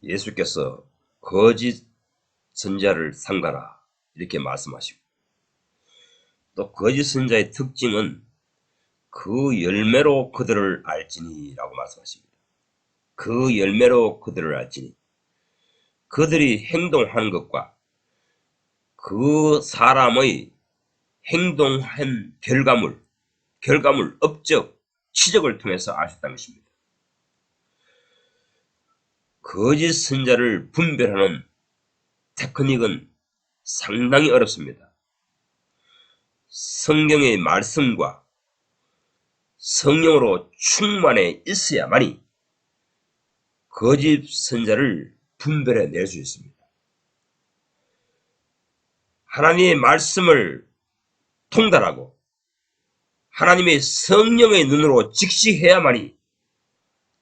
예수께서 거짓 선자를 삼가라 이렇게 말씀하시고, 또 거짓 선자의 특징은 그 열매로 그들을 알지니 라고 말씀하십니다. 그 열매로 그들을 알지니, 그들이 행동하는 것과 그 사람의 행동한 결과물, 업적, 치적을 통해서 알 수 있다는 것입니다. 거짓 선자를 분별하는 테크닉은 상당히 어렵습니다. 성경의 말씀과 성령으로 충만해 있어야만이 거짓 선자를 분별해 낼 수 있습니다. 하나님의 말씀을 통달하고 하나님의 성령의 눈으로 직시해야만이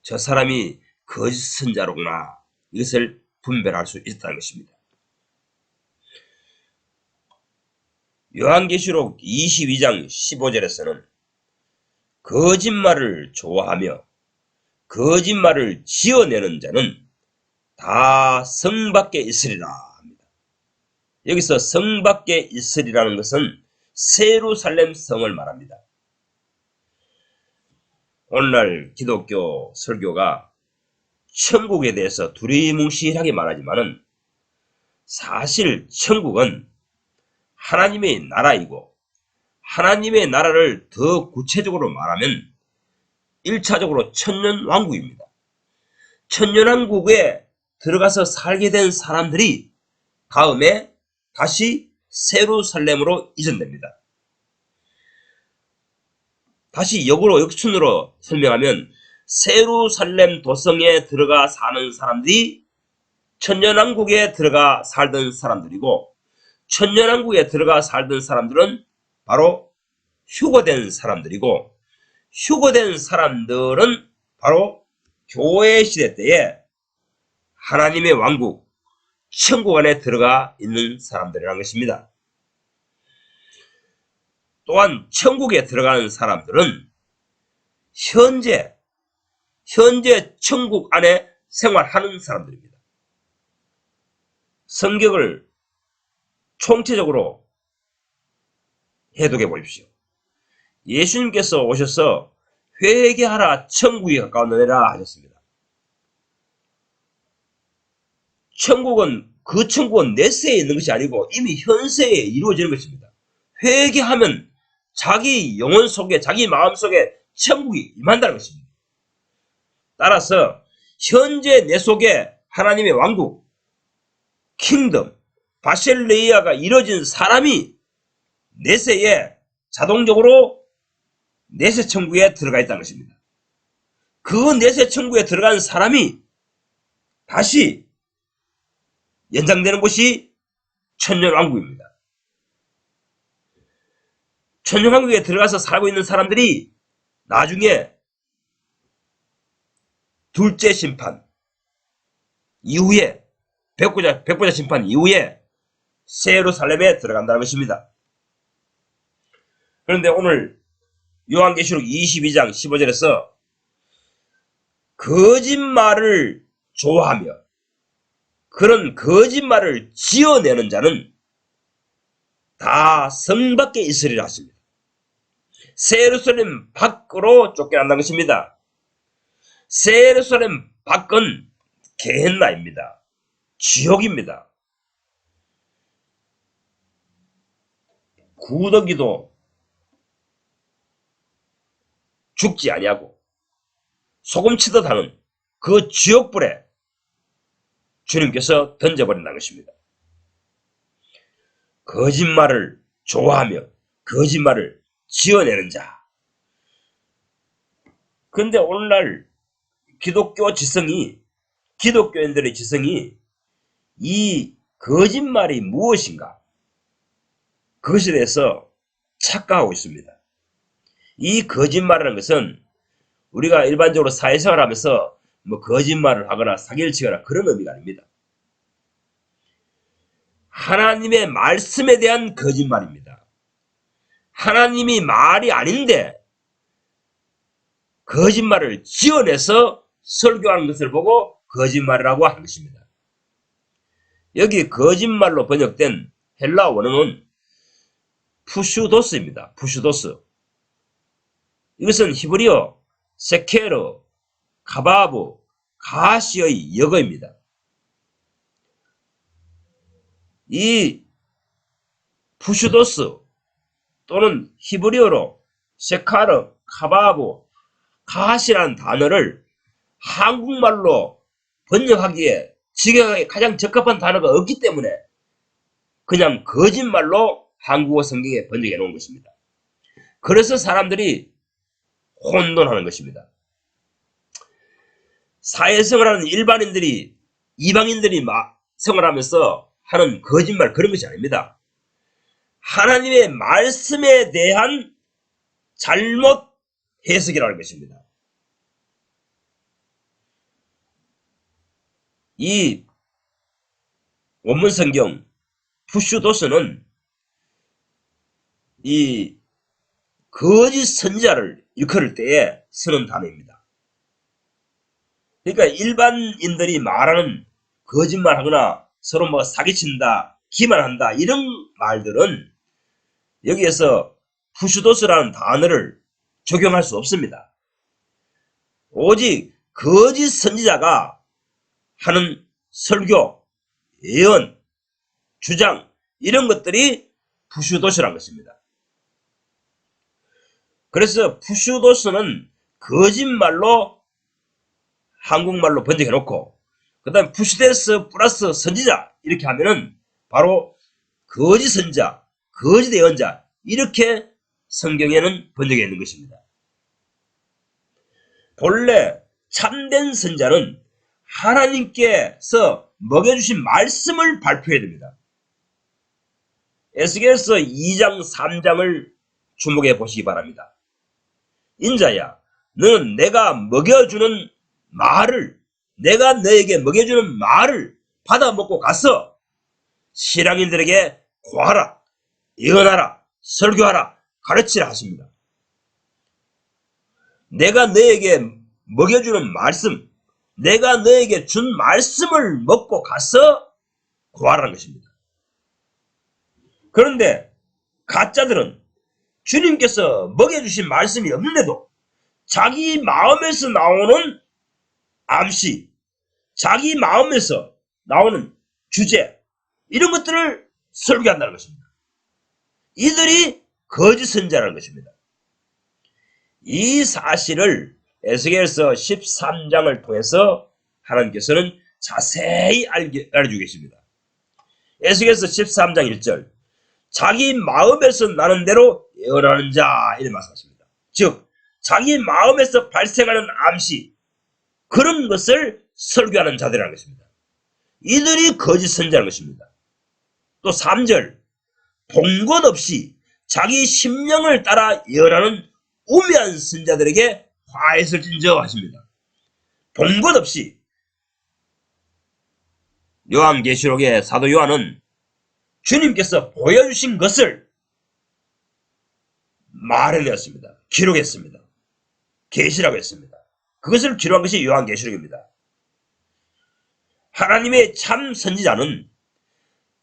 저 사람이 거짓 선자로구나, 이것을 분별할 수 있다는 것입니다. 요한계시록 22장 15절에서는 거짓말을 좋아하며 거짓말을 지어내는 자는 다 성 밖에 있으리라 합니다. 여기서 성 밖에 있으리라는 것은 세루살렘 성을 말합니다. 오늘날 기독교 설교가 천국에 대해서 두리뭉실하게 말하지만은 사실 천국은 하나님의 나라이고, 하나님의 나라를 더 구체적으로 말하면 1차적으로 천년왕국입니다. 천년왕국에 들어가서 살게 된 사람들이 다음에 다시 세루살렘으로 이전됩니다. 다시 역순으로 설명하면 세루살렘 도성에 들어가 사는 사람들이 천년왕국에 들어가 살던 사람들이고, 천년왕국에 들어가 살던 사람들은 바로 휴거된 사람들이고, 휴거된 사람들은 바로 교회 시대 때에 하나님의 왕국, 천국 안에 들어가 있는 사람들이라는 것입니다. 또한 천국에 들어가는 사람들은 현재 천국 안에 생활하는 사람들입니다. 성경을 총체적으로 해독해 보십시오. 예수님께서 오셔서 회개하라, 천국이 가까웠느니라 하셨습니다. 그 천국은 내세에 있는 것이 아니고 이미 현세에 이루어지는 것입니다. 회개하면 자기 영혼 속에, 자기 마음 속에 천국이 임한다는 것입니다. 따라서 현재 내 속에 하나님의 왕국, 킹덤, 바셀레이아가 이루어진 사람이 내세에 자동적으로 내세 천국에 들어가 있다는 것입니다. 그 내세 천국에 들어간 사람이 다시 연장되는 곳이 천년왕국입니다. 천년왕국에 들어가서 살고 있는 사람들이 나중에 둘째 심판 이후에, 백보자 심판 이후에 세루살렘에 들어간다는 것입니다. 그런데 오늘 요한계시록 22장 15절에서 거짓말을 좋아하며 그런 거짓말을 지어내는 자는 다 성 밖에 있으리라 하십니다. 세루살렘 밖으로 쫓겨난다는 것입니다. 세루살렘 밖은 게헨나입니다. 지옥입니다. 구더기도 죽지 아니하고 소금치듯 하는 그 지옥불에 주님께서 던져버린다는 것입니다. 거짓말을 좋아하며 거짓말을 지어내는 자. 그런데 오늘날 기독교인들의 지성이 이 거짓말이 무엇인가, 그것에 대해서 착각하고 있습니다. 이 거짓말이라는 것은 우리가 일반적으로 사회생활을 하면서 뭐 거짓말을 하거나 사기를 치거나 그런 의미가 아닙니다. 하나님의 말씀에 대한 거짓말입니다. 하나님이 말이 아닌데 거짓말을 지어내서 설교하는 것을 보고 거짓말이라고 하는 것입니다. 여기 거짓말로 번역된 헬라 원어는 푸슈도스입니다. 푸슈도스. 이것은 히브리어 세케르, 카바브, 가시의 역어입니다. 이 푸슈도스 또는 히브리어로 세카르, 카바브, 가시라는 단어를 한국말로 번역하기에 직역하기에 가장 적합한 단어가 없기 때문에 그냥 거짓말로 한국어 성경에 번역해 놓은 것입니다. 그래서 사람들이 혼돈하는 것입니다. 사회생활 하는 일반인들이, 이방인들이 생활하면서 하는 거짓말, 그런 것이 아닙니다. 하나님의 말씀에 대한 잘못 해석이라는 것입니다. 이 원문 성경 푸슈도스는 이 거짓 선지자를 일컬을 때에 쓰는 단어입니다. 그러니까 일반인들이 말하는 거짓말하거나 서로 뭐 사기친다, 기만한다, 이런 말들은 여기에서 푸슈도스라는 단어를 적용할 수 없습니다. 오직 거짓 선지자가 하는 설교, 예언, 주장, 이런 것들이 푸슈도스라는 것입니다. 그래서 푸슈도스는 거짓말로 한국말로 번역해 놓고, 그 다음에 푸슈데스 플러스 선지자 이렇게 하면은 바로 거짓 선지자, 거짓 예언자, 이렇게 성경에는 번역해 있는 것입니다. 본래 참된 선지자는 하나님께서 먹여주신 말씀을 발표해야 됩니다. 에스겔서 2장 3장을 주목해 보시기 바랍니다. 인자야, 너는 내가 먹여주는 말을, 내가 너에게 먹여주는 말을 받아 먹고 가서 실향인들에게 고하라, 예언하라, 설교하라, 가르치라 하십니다. 내가 너에게 먹여주는 말씀, 내가 너에게 준 말씀을 먹고 가서 고하라는 것입니다. 그런데 가짜들은 주님께서 먹여주신 말씀이 없는데도 자기 마음에서 나오는 암시, 자기 마음에서 나오는 주제, 이런 것들을 설교한다는 것입니다. 이들이 거짓 선지자라는 것입니다. 이 사실을 에스겔서 13장을 통해서 하나님께서는 자세히 알려주고 계십니다. 에스겔서 13장 1절, 자기 마음에서 나는 대로 예언하는 자, 이런 말씀하십니다. 즉 자기 마음에서 발생하는 암시, 그런 것을 설교하는 자들이라는 것입니다. 이들이 거짓 선지자라는 것입니다. 또 3절, 본 것 없이 자기 심령을 따라 예언하는 우매한 선지자들에게 화했을진저 하십니다. 본 것 없이. 요한계시록의 사도 요한은 주님께서 보여주신 것을 말해내었습니다. 기록했습니다. 계시라고 했습니다. 그것을 기록한 것이 요한계시록입니다. 하나님의 참 선지자는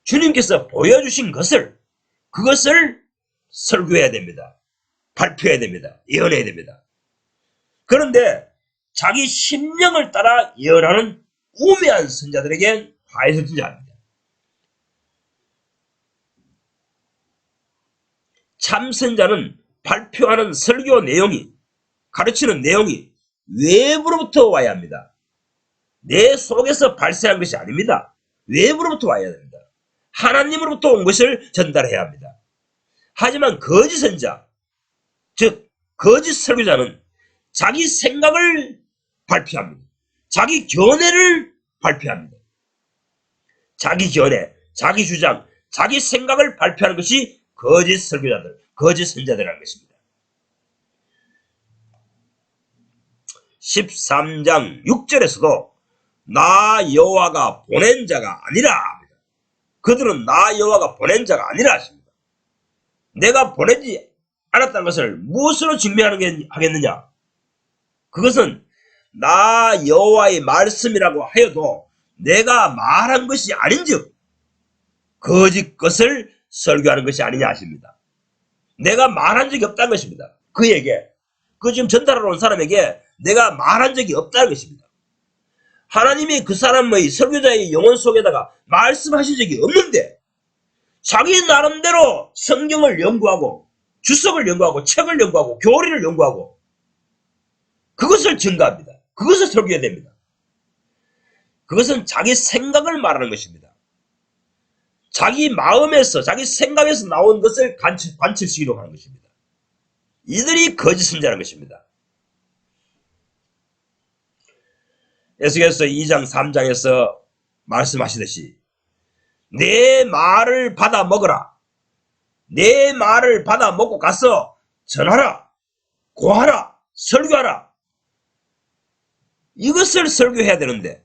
주님께서 보여주신 것을, 그것을 설교해야 됩니다. 발표해야 됩니다. 예언해야 됩니다. 그런데 자기 심령을 따라 예언하는 우매한 선지자들에게 화해설진자 합니다. 참 선지자는 발표하는 설교 내용이, 가르치는 내용이 외부로부터 와야 합니다. 내 속에서 발생한 것이 아닙니다. 외부로부터 와야 됩니다. 하나님으로부터 온 것을 전달해야 합니다. 하지만 거짓 선지자, 즉 거짓 설교자는 자기 생각을 발표합니다. 자기 견해를 발표합니다. 자기 견해, 자기 주장, 자기 생각을 발표하는 것이 거짓 설교자들, 거짓 선지자들이라는 것입니다. 13장 6절에서도 나 여호와가 보낸 자가 아니라 합니다. 그들은 나 여호와가 보낸 자가 아니라 하십니다. 내가 보내지 않았다는 것을 무엇으로 증명하겠느냐? 그것은 나 여호와의 말씀이라고 하여도 내가 말한 것이 아닌즉 거짓 것을 설교하는 것이 아니냐 하십니다. 내가 말한 적이 없다는 것입니다. 그에게, 그 지금 전달하러 온 사람에게 내가 말한 적이 없다는 것입니다. 하나님이 그 사람의 설교자의 영혼 속에다가 말씀하신 적이 없는데 자기 나름대로 성경을 연구하고 주석을 연구하고 책을 연구하고 교리를 연구하고 그것을 증가합니다. 그것을 설교해야 됩니다. 그것은 자기 생각을 말하는 것입니다. 자기 마음에서 자기 생각에서 나온 것을 관철시키려고 하는 것입니다. 이들이 거짓 선자라는 것입니다. 에스겔서 2장 3장에서 말씀하시듯이 내 말을 받아 먹어라. 내 말을 받아 먹고 가서 전하라. 고하라. 설교하라. 이것을 설교해야 되는데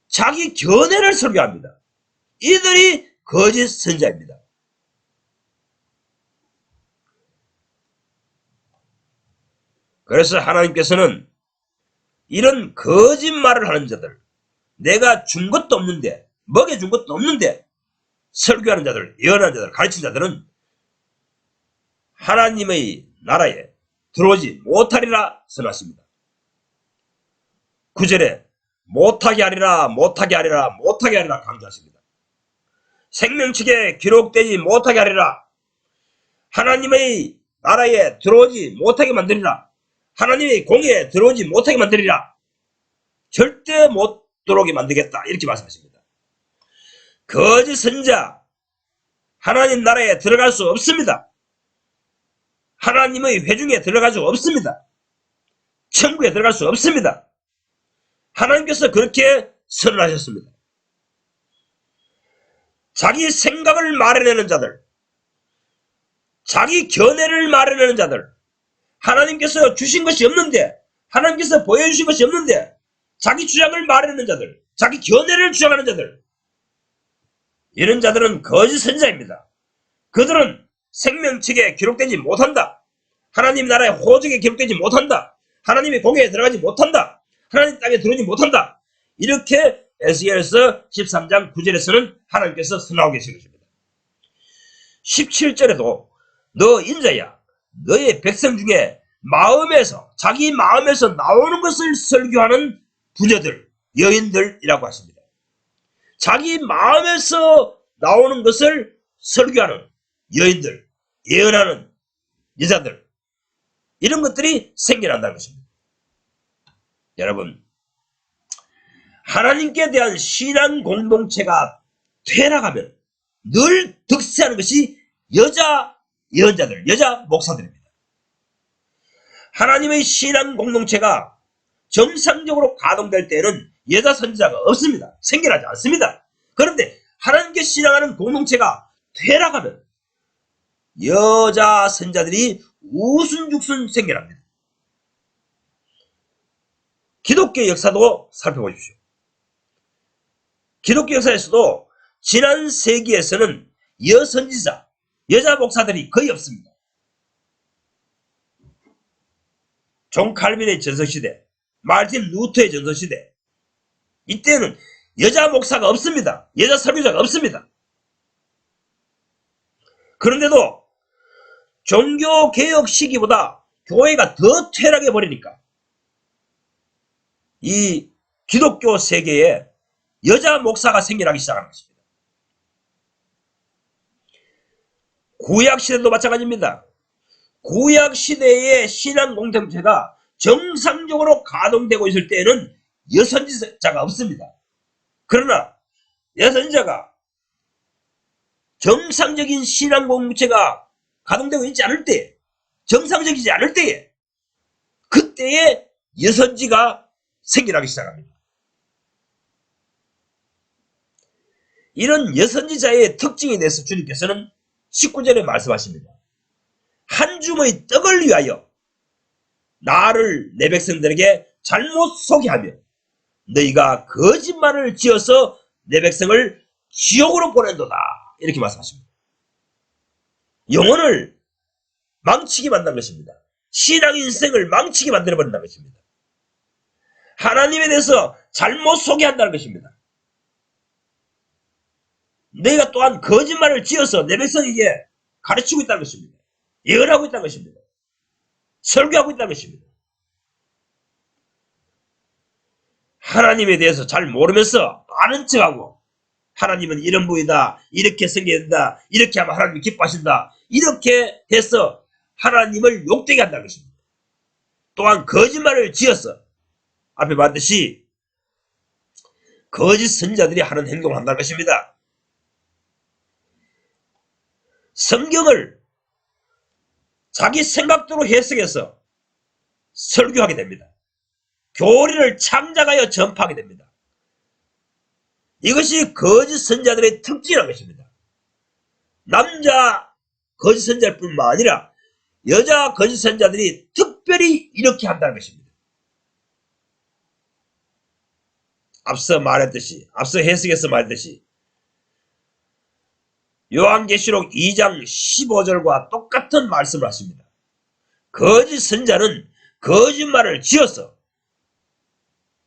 자기 견해를 설교합니다. 이들이 거짓 선자입니다. 그래서 하나님께서는 이런 거짓말을 하는 자들, 내가 준 것도 없는데, 먹여준 것도 없는데 설교하는 자들, 예언하는 자들, 가르치는 자들은 하나님의 나라에 들어오지 못하리라 선하십니다. 9절에 못하게 하리라, 못하게 하리라, 못하게 하리라 강조하십니다. 생명책에 기록되지 못하게 하리라. 하나님의 나라에 들어오지 못하게 만들리라. 하나님의 공의에 들어오지 못하게 만들리라. 절대 못 들어오게 만들겠다. 이렇게 말씀하십니다. 거짓 선자, 하나님 나라에 들어갈 수 없습니다. 하나님의 회중에 들어갈 수 없습니다. 천국에 들어갈 수 없습니다. 하나님께서 그렇게 선언하셨습니다. 자기 생각을 말해내는 자들, 자기 견해를 말해내는 자들, 하나님께서 주신 것이 없는데, 하나님께서 보여주신 것이 없는데 자기 주장을 말해내는 자들, 자기 견해를 주장하는 자들, 이런 자들은 거짓 선자입니다. 그들은 생명책에 기록되지 못한다. 하나님 나라의 호적에 기록되지 못한다. 하나님의 공회에 들어가지 못한다. 하나님 땅에 들어오지 못한다. 이렇게 에스겔서 13장 9절에서는 하나님께서 선언하고 계신 것입니다. 17절에도 너 인자야, 너의 백성 중에 마음에서, 자기 마음에서 나오는 것을 설교하는 부녀들, 여인들이라고 하십니다. 자기 마음에서 나오는 것을 설교하는 여인들, 예언하는 여자들, 이런 것들이 생겨난다는 것입니다. 여러분, 하나님께 대한 신앙 공동체가 퇴락하면 늘 득세하는 것이 여자 예언자들, 여자 목사들입니다. 하나님의 신앙 공동체가 정상적으로 가동될 때에는 여자 선지자가 없습니다. 생겨나지 않습니다. 그런데 하나님께 신앙하는 공동체가 퇴락하면 여자 선자들이 우순죽순 생겨납니다. 기독교 역사도 살펴보십시오. 기독교 역사에서도 지난 세기에서는 여선지자, 여자 목사들이 거의 없습니다. 존 칼빈의 전성시대, 마르틴 루터의 전성시대, 이때는 여자 목사가 없습니다. 여자 설교자가 없습니다. 그런데도 종교개혁 시기보다 교회가 더 퇴락해버리니까 이 기독교 세계에 여자 목사가 생겨나기 시작하는 것입니다. 구약시대도 마찬가지입니다. 구약시대의 신앙 공동체가 정상적으로 가동되고 있을 때에는 여선지자가 없습니다. 그러나 여선지자가 정상적인 신앙 공동체가 가동되고 있지 않을 때, 정상적이지 않을 때에, 그때에 여선지가 생겨나기 시작합니다. 이런 여선지자의 특징에 대해서 주님께서는 19절에 말씀하십니다. 한 줌의 떡을 위하여 나를 내 백성들에게 잘못 소개하며 너희가 거짓말을 지어서 내 백성을 지옥으로 보낸도다. 이렇게 말씀하십니다. 영혼을 망치게 만든 것입니다. 신앙 인생을 망치게 만들어버린다는 것입니다. 하나님에 대해서 잘못 소개한다는 것입니다. 내가 또한 거짓말을 지어서 내 백성에게 가르치고 있다는 것입니다. 예언하고 있다는 것입니다. 설교하고 있다는 것입니다. 하나님에 대해서 잘 모르면서 아는 척하고 하나님은 이런 분이다, 이렇게 생겨야 된다, 이렇게 하면 하나님이 기뻐하신다, 이렇게 해서 하나님을 욕되게 한다는 것입니다. 또한 거짓말을 지어서 앞에 봤듯이 거짓 선자들이 하는 행동을 한다는 것입니다. 성경을 자기 생각대로 해석해서 설교하게 됩니다. 교리를 창작하여 전파하게 됩니다. 이것이 거짓 선자들의 특징이라는 것입니다. 남자 거짓 선자일 뿐만 아니라 여자 거짓 선자들이 특별히 이렇게 한다는 것입니다. 앞서 해석에서 말했듯이 요한계시록 2장 15절과 똑같은 말씀을 하십니다. 거짓 선자는 거짓말을 지어서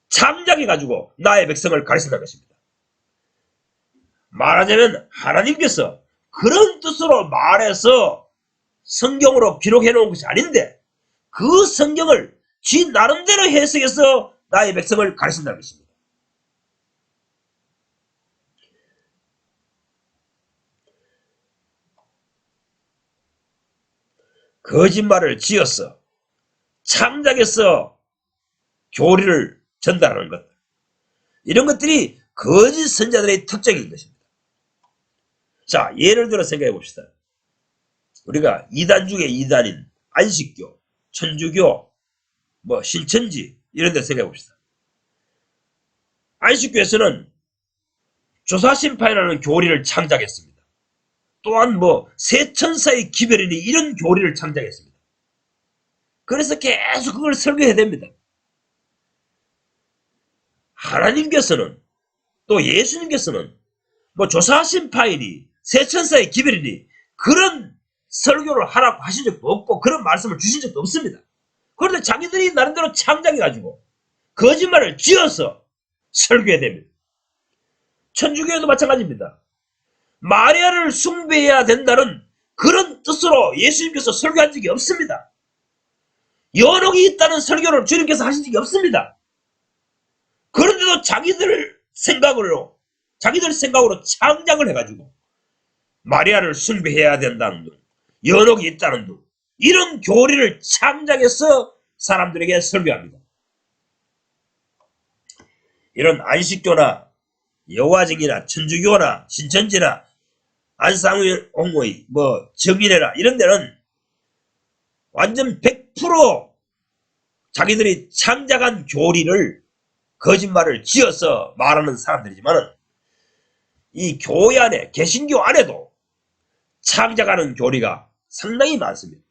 창작해가지고 나의 백성을 가르친다는 것입니다. 말하자면 하나님께서 그런 뜻으로 말해서 성경으로 기록해 놓은 것이 아닌데 그 성경을 지 나름대로 해석해서 나의 백성을 가르친다는 것입니다. 거짓말을 지어서 창작해서 교리를 전달하는 것, 이런 것들이 거짓 선자들의 특징인 것입니다. 자, 예를 들어 생각해 봅시다. 우리가 이단 중에 이단인 안식교, 천주교, 신천지 이런 데 생각해 봅시다. 안식교에서는 조사심판이라는 교리를 창작했습니다. 또한 세천사의 기별이니 이런 교리를 창작했습니다. 그래서 계속 그걸 설교해야 됩니다. 하나님께서는 또 예수님께서는 조사심판이니 세천사의 기별이니 그런 설교를 하라고 하신 적도 없고 그런 말씀을 주신 적도 없습니다. 그런데 자기들이 나름대로 창작해가지고 거짓말을 지어서 설교해야 됩니다. 천주교에도 마찬가지입니다. 마리아를 숭배해야 된다는 그런 뜻으로 예수님께서 설교한 적이 없습니다. 연옥이 있다는 설교를 주님께서 하신 적이 없습니다. 그런데도 자기들 생각으로 창작을 해가지고 마리아를 숭배해야 된다는 등, 연옥이 있다는 등 이런 교리를 창작해서 사람들에게 설교합니다. 이런 안식교나 여화정이나 천주교나 신천지나 안상홍의 정인회나 이런 데는 완전 100% 자기들이 창작한 교리를 거짓말을 지어서 말하는 사람들이지만 이 교회 안에 개신교 안에도 창작하는 교리가 상당히 많습니다.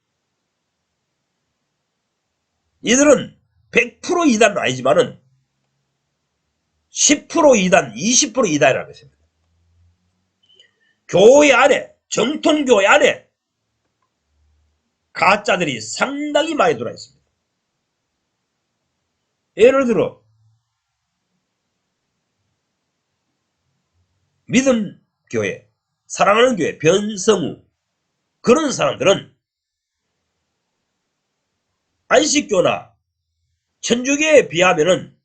이들은 100% 이단은 아니지만은 10% 이단, 20% 이단이라는 것입니다. 교회 안에, 정통교회 안에 가짜들이 상당히 많이 들어와 있습니다. 예를 들어 믿음 교회, 사랑하는 교회, 변성우 그런 사람들은 안식교나 천주교에 비하면은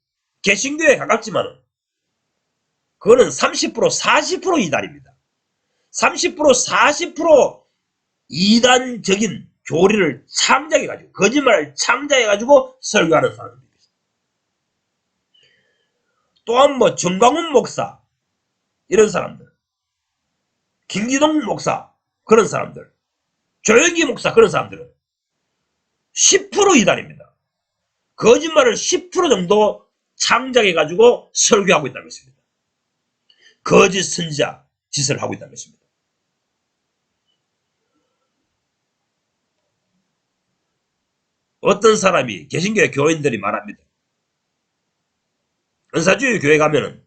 개신교에 가깝지만은 그거는 30%, 40% 이단입니다. 30%, 40% 이단적인 교리를 창작해가지고 거짓말을 창작해가지고 설교하는 사람입니다. 또한 정광훈 목사 이런 사람들, 김기동 목사 그런 사람들, 조영기 목사 그런 사람들은 10% 이단입니다. 거짓말을 10% 정도 창작해가지고 설교하고 있다는 것입니다. 거짓 선지자 짓을 하고 있다는 것입니다. 어떤 사람이 개신교회 교인들이 말합니다. 은사주의 교회 가면은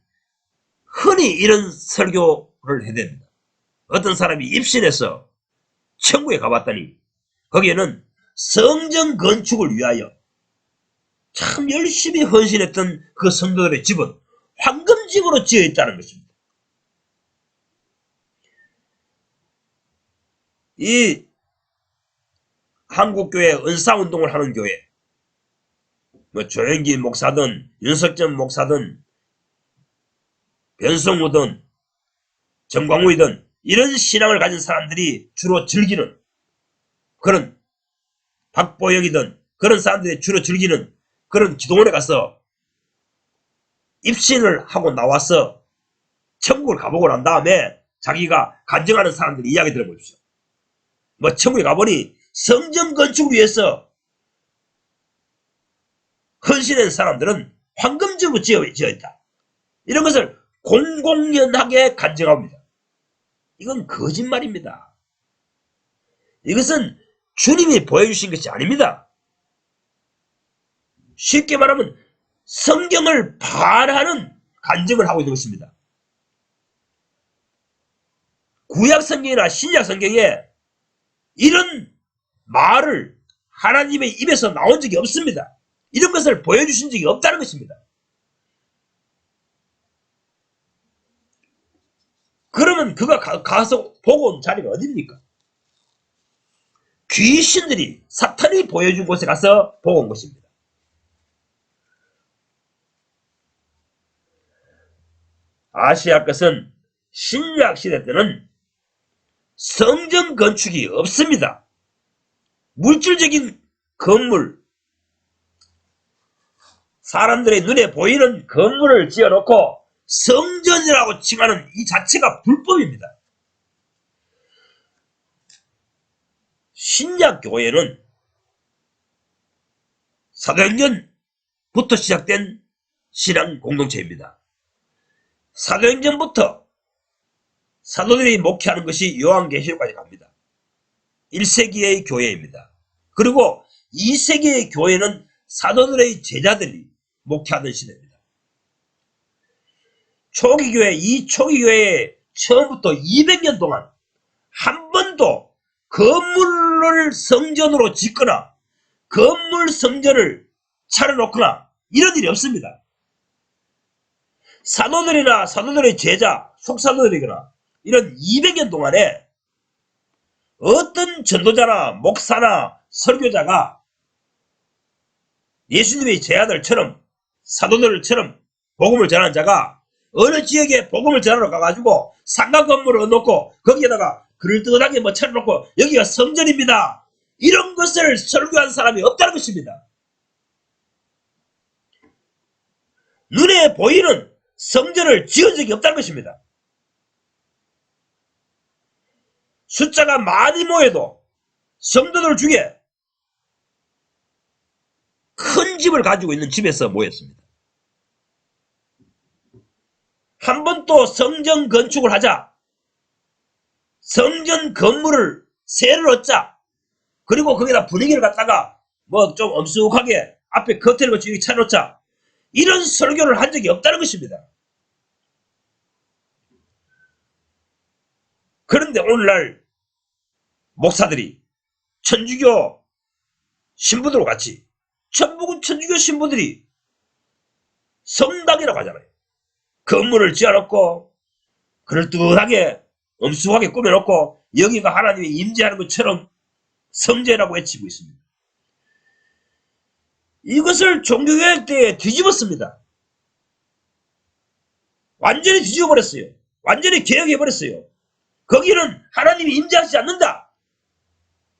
흔히 이런 설교를 해야 됩니다. 어떤 사람이 입신해서 천국에 가봤더니 거기에는 성전 건축을 위하여 참 열심히 헌신했던 그 성도들의 집은 황금집으로 지어 있다는 것입니다. 이 한국교회 은사운동을 하는 교회, 뭐 조영기 목사든 윤석전 목사든 변성우든 정광우이든 이런 신앙을 가진 사람들이 주로 즐기는, 그런 박보영이든 그런 사람들이 주로 즐기는 그런 기도원에 가서 입신을 하고 나와서 천국을 가보고 난 다음에 자기가 간증하는 사람들이 이야기 들어보십시오. 뭐 천국에 가보니 성전 건축을 위해서 헌신한 사람들은 황금집으로 지어있다. 이런 것을 공공연하게 간증합니다. 이건 거짓말입니다. 이것은 주님이 보여주신 것이 아닙니다. 쉽게 말하면 성경을 반하는 간증을 하고 있는 것입니다. 구약 성경이나 신약 성경에 이런 말을 하나님의 입에서 나온 적이 없습니다. 이런 것을 보여주신 적이 없다는 것입니다. 그러면 그가 가서 보고 온 자리가 어디입니까? 귀신들이, 사탄이 보여준 곳에 가서 보고 온 것입니다. 아시아 것은 신약 시대 때는 성전 건축이 없습니다. 물질적인 건물, 사람들의 눈에 보이는 건물을 지어놓고 성전이라고 칭하는 이 자체가 불법입니다. 신약 교회는 사도행전부터 시작된 신앙 공동체입니다. 사도행전부터 사도들이 목회하는 것이 요한계시록까지 갑니다. 1세기의 교회입니다. 그리고 2세기의 교회는 사도들의 제자들이 목회하던 시대입니다. 초기교회, 이 초기교회의 처음부터 200년 동안 한 번도 건물을 성전으로 짓거나 건물 성전을 차려놓거나 이런 일이 없습니다. 사도들이나 사도들의 제자, 속사도들이거나 이런 200년 동안에 어떤 전도자나 목사나 설교자가 예수님의 제자들처럼, 사도들처럼 복음을 전하는 자가 어느 지역에 복음을 전하러 가가지고 상가 건물을 놓고 거기에다가 그럴듯하게 뭐 차려놓고 여기가 성전입니다, 이런 것을 설교한 사람이 없다는 것입니다. 눈에 보이는 성전을 지은 적이 없다는 것입니다. 숫자가 많이 모여도 성도들 중에 큰 집을 가지고 있는 집에서 모였습니다. 한 번 또 성전 건축을 하자, 성전 건물을 새를 얻자, 그리고 거기다 분위기를 갖다가 뭐 좀 엄숙하게 앞에 커튼을 거치고 차려놓자, 이런 설교를 한 적이 없다는 것입니다. 그런데 오늘날 목사들이 천주교 신부들과 같이, 전국은 천주교 신부들이 성당이라고 하잖아요. 건물을 지어놓고 그럴듯하게 엄숙하게 꾸며놓고 여기가 하나님이 임재하는 것처럼 성전이라고 외치고 있습니다. 이것을 종교개혁 때에 뒤집었습니다. 완전히 뒤집어버렸어요. 완전히 개혁해버렸어요. 거기는 하나님이 임재하지 않는다.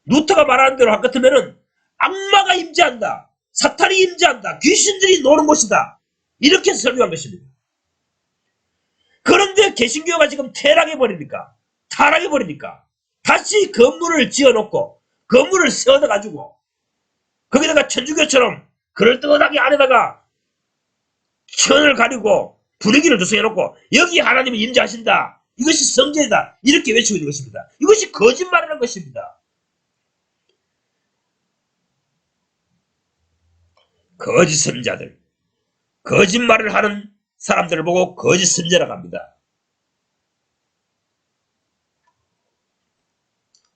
루터가 말하는 대로 할 것 같으면은 악마가 임재한다, 사탄이 임재한다, 귀신들이 노는 곳이다, 이렇게 설명한 것입니다. 그런데 개신교가 지금 타락해버리니까 다시 건물을 지어놓고 건물을 세워가지고 거기다가 천주교처럼 그럴듯하게 안에다가 천을 가리고 분위기를 조성해놓고 여기 하나님이 임재하신다, 이것이 성전이다, 이렇게 외치고 있는 것입니다. 이것이 거짓말이라는 것입니다. 거짓 선자들, 거짓말을 하는 사람들을 보고 거짓 선자라고 합니다.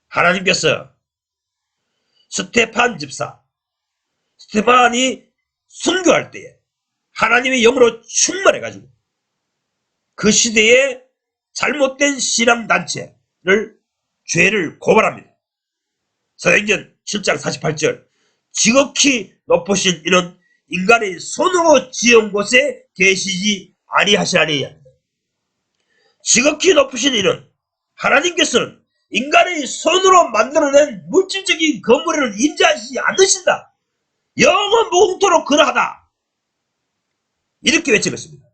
하나님께서 스테판 집사, 스테판이 순교할 때에 하나님의 영으로 충만해가지고 그 시대에 잘못된 신앙단체를 죄를 고발합니다. 사도행전 7장 48절 지극히 높으신 이는 인간의 손으로 지은 곳에 계시지 아니하시나니 합니다. 지극히 높으신 이는 하나님께서는 인간의 손으로 만들어낸 물질적인 건물에는 임재하시지 않으신다. 영원 무궁토록 그러하다. 이렇게 외치겠습니다.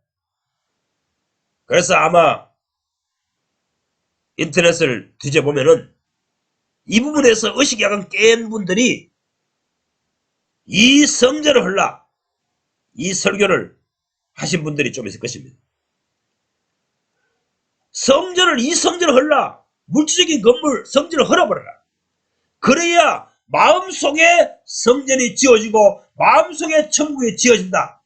그래서 아마 인터넷을 뒤져보면은 이 부분에서 의식이 약간 깬 분들이 이 성전을 헐라 이 설교를 하신 분들이 좀 있을 것입니다. 이 성전을 헐라 물질적인 건물 성전을 헐어버려라. 그래야 마음속에 성전이 지어지고 마음속에 천국이 지어진다.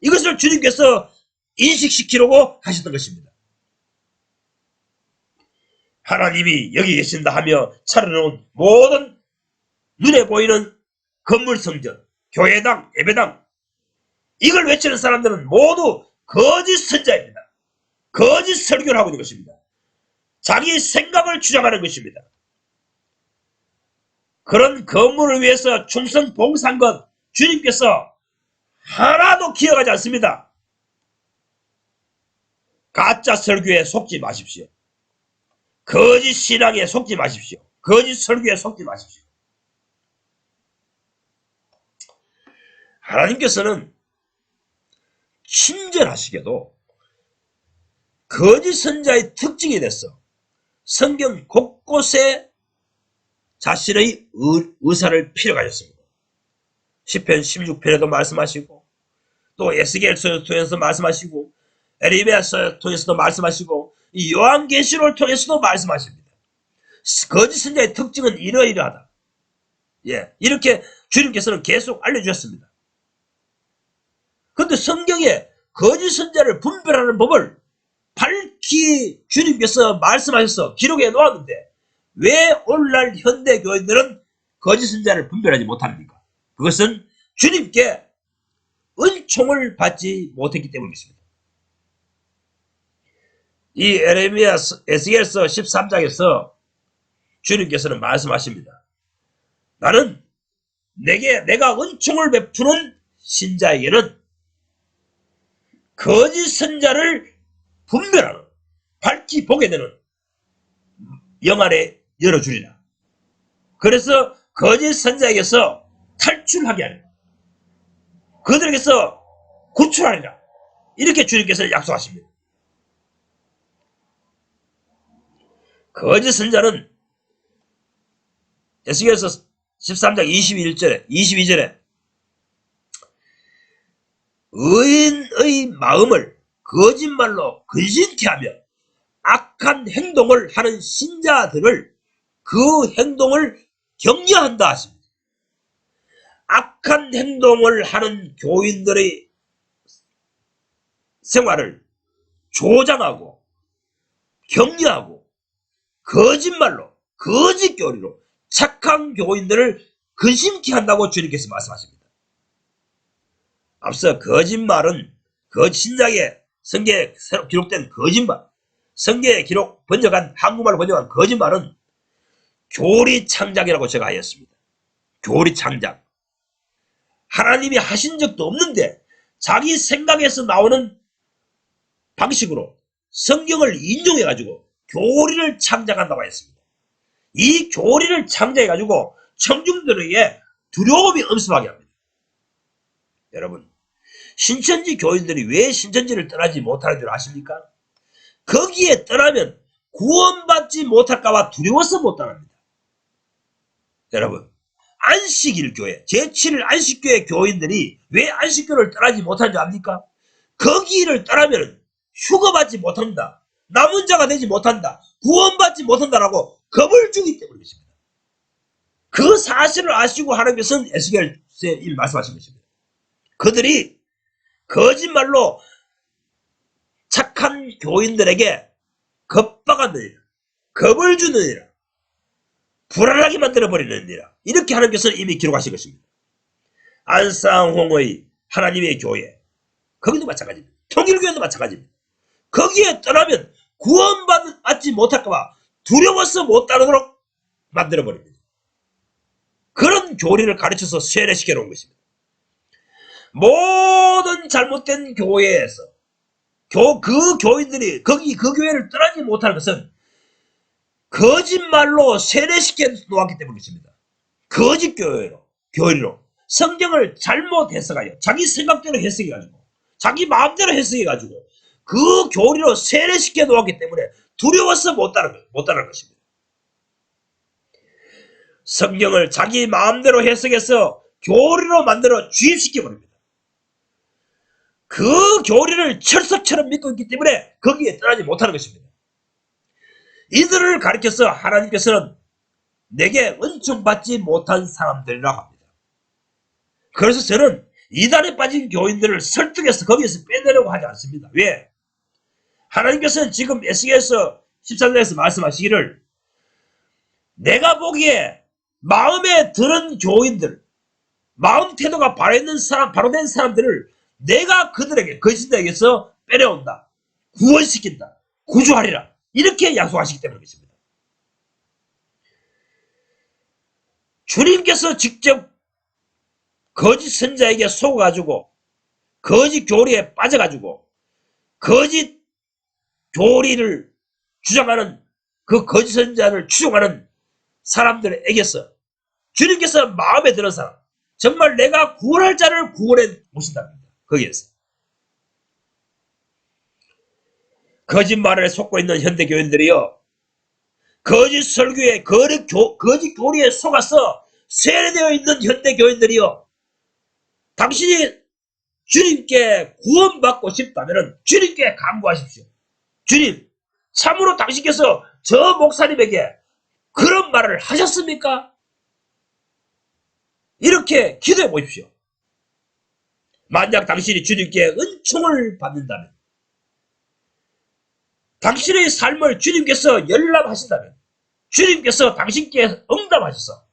이것을 주님께서 인식시키려고 하셨던 것입니다. 하나님이 여기 계신다 하며 차려놓은 모든 눈에 보이는 건물 성전, 교회당, 예배당 이걸 외치는 사람들은 모두 거짓 선자입니다. 거짓 설교를 하고 있는 것입니다. 자기 생각을 주장하는 것입니다. 그런 건물을 위해서 충성 봉사한 것 주님께서 하나도 기억하지 않습니다. 가짜 설교에 속지 마십시오. 거짓 신앙에 속지 마십시오. 거짓 설교에 속지 마십시오. 하나님께서는 친절하시게도 거짓 선자의 특징이 됐어. 성경 곳곳에 자신의 의사를 피력하셨습니다. 시편 16편에도 말씀하시고 또 에스겔서를 통해서 말씀하시고 에레미야서를 통해서도 말씀하시고 이 요한계시록을 통해서도 말씀하십니다. 거짓 선자의 특징은 이러이러하다. 이렇게 주님께서는 계속 알려주셨습니다. 그런데 성경에 거짓 선자를 분별하는 법을 밝히 주님께서 말씀하셔서 기록해 놓았는데 왜 오늘날 현대 교인들은 거짓 선자를 분별하지 못합니까? 그것은 주님께 은총을 받지 못했기 때문입니다. 이 에레미야 에스겔서 13장에서 주님께서는 말씀하십니다. 나는 내가 은총을 베푸는 신자에게는 거짓 선자를 분별하는 밝히 보게 되는 영 안에 열어주리라. 그래서 거짓 선자에게서 탈출하게 하리라. 그들에게서 구출하리라. 이렇게 주님께서 약속하십니다. 거짓 선자는 에스겔서 13장 22절에 의인의 마음을 거짓말로 근심케 하며 악한 행동을 하는 신자들을 그 행동을 격려한다 하십니다. 악한 행동을 하는 교인들의 생활을 조장하고 격려하고 거짓말로 거짓 교리로 착한 교인들을 근심케 한다고 주님께서 말씀하십니다. 앞서 거짓말은 신약의 성경에 새로 기록된 거짓말, 성경에 한국말로 번역한 거짓말은 교리창작이라고 제가 하였습니다. 교리창작. 하나님이 하신 적도 없는데 자기 생각에서 나오는 방식으로 성경을 인용해가지고 교리를 창작한다고 했습니다. 이 교리를 창작해가지고 청중들에게 두려움이 엄습하게 합니다. 여러분, 신천지 교인들이 왜 신천지를 떠나지 못하는 줄 아십니까? 거기에 떠나면 구원받지 못할까봐 두려워서 못 떠납니다. 여러분, 안식일교회, 제7일 안식교회 교인들이 왜 안식교를 떠나지 못하는 줄 압니까? 거기를 떠나면 휴거받지 못한다. 남은 자가 되지 못한다. 구원받지 못한다라고 겁을 주기 때문입니다. 그 사실을 아시고 하나님께서는 에스겔서에 말씀하신 것입니다. 그들이 거짓말로 착한 교인들에게 겁박하느니라, 겁을 주느니라, 불안하게 만들어버리느니라, 이렇게 하나님께서는 이미 기록하신 것입니다. 안상홍의 하나님의 교회, 거기도 마찬가지입니다. 통일교회도 마찬가지입니다. 거기에 떠나면 구원받지 못할까봐 두려워서 못 따르도록 만들어버립니다. 그런 교리를 가르쳐서 세뇌시켜 놓은 것입니다. 모든 잘못된 교회에서 그 교인들이 그 교회를 떠나지 못하는 것은 거짓말로 세뇌시켜 놓았기 때문입니다. 거짓 교리로 성경을 잘못 해석하여 자기 생각대로 해석해가지고 자기 마음대로 해석해가지고 그 교리로 세뇌시켜 놓았기 때문에 두려워서 못 따르는 것입니다. 성경을 자기 마음대로 해석해서 교리로 만들어 주입시켜 버립니다. 그 교리를 철석처럼 믿고 있기 때문에 거기에 떠나지 못하는 것입니다. 이들을 가리켜서 하나님께서는 내게 은총받지 못한 사람들이라고 합니다. 그래서 저는 이단에 빠진 교인들을 설득해서 거기에서 빼내려고 하지 않습니다. 왜? 하나님께서는 지금 에스겔서 13장에서 말씀하시기를 내가 보기에 마음에 드는 교인들, 마음 태도가 바로된 사람들을 내가 그들에게, 거짓들에게서 빼내온다. 구원시킨다. 구주하리라. 이렇게 약속하시기 때문인 것입니다. 주님께서 직접 거짓 선자에게 속아가지고 거짓 교리에 빠져가지고 거짓 교리를 주장하는 그 거짓 선자를 추종하는 사람들에게서 주님께서 마음에 드는 사람, 정말 내가 구원할 자를 구원해 오신답니다. 거기에서 거짓말에 속고 있는 현대 교인들이요, 거짓 설교에 거짓 교리에 속아서 세뇌되어 있는 현대 교인들이요, 당신이 주님께 구원받고 싶다면 주님께 간구하십시오. 주님, 참으로 당신께서 저 목사님에게 그런 말을 하셨습니까? 이렇게 기도해 보십시오. 만약 당신이 주님께 은총을 받는다면, 당신의 삶을 주님께서 열람하신다면, 주님께서 당신께 응답하셔서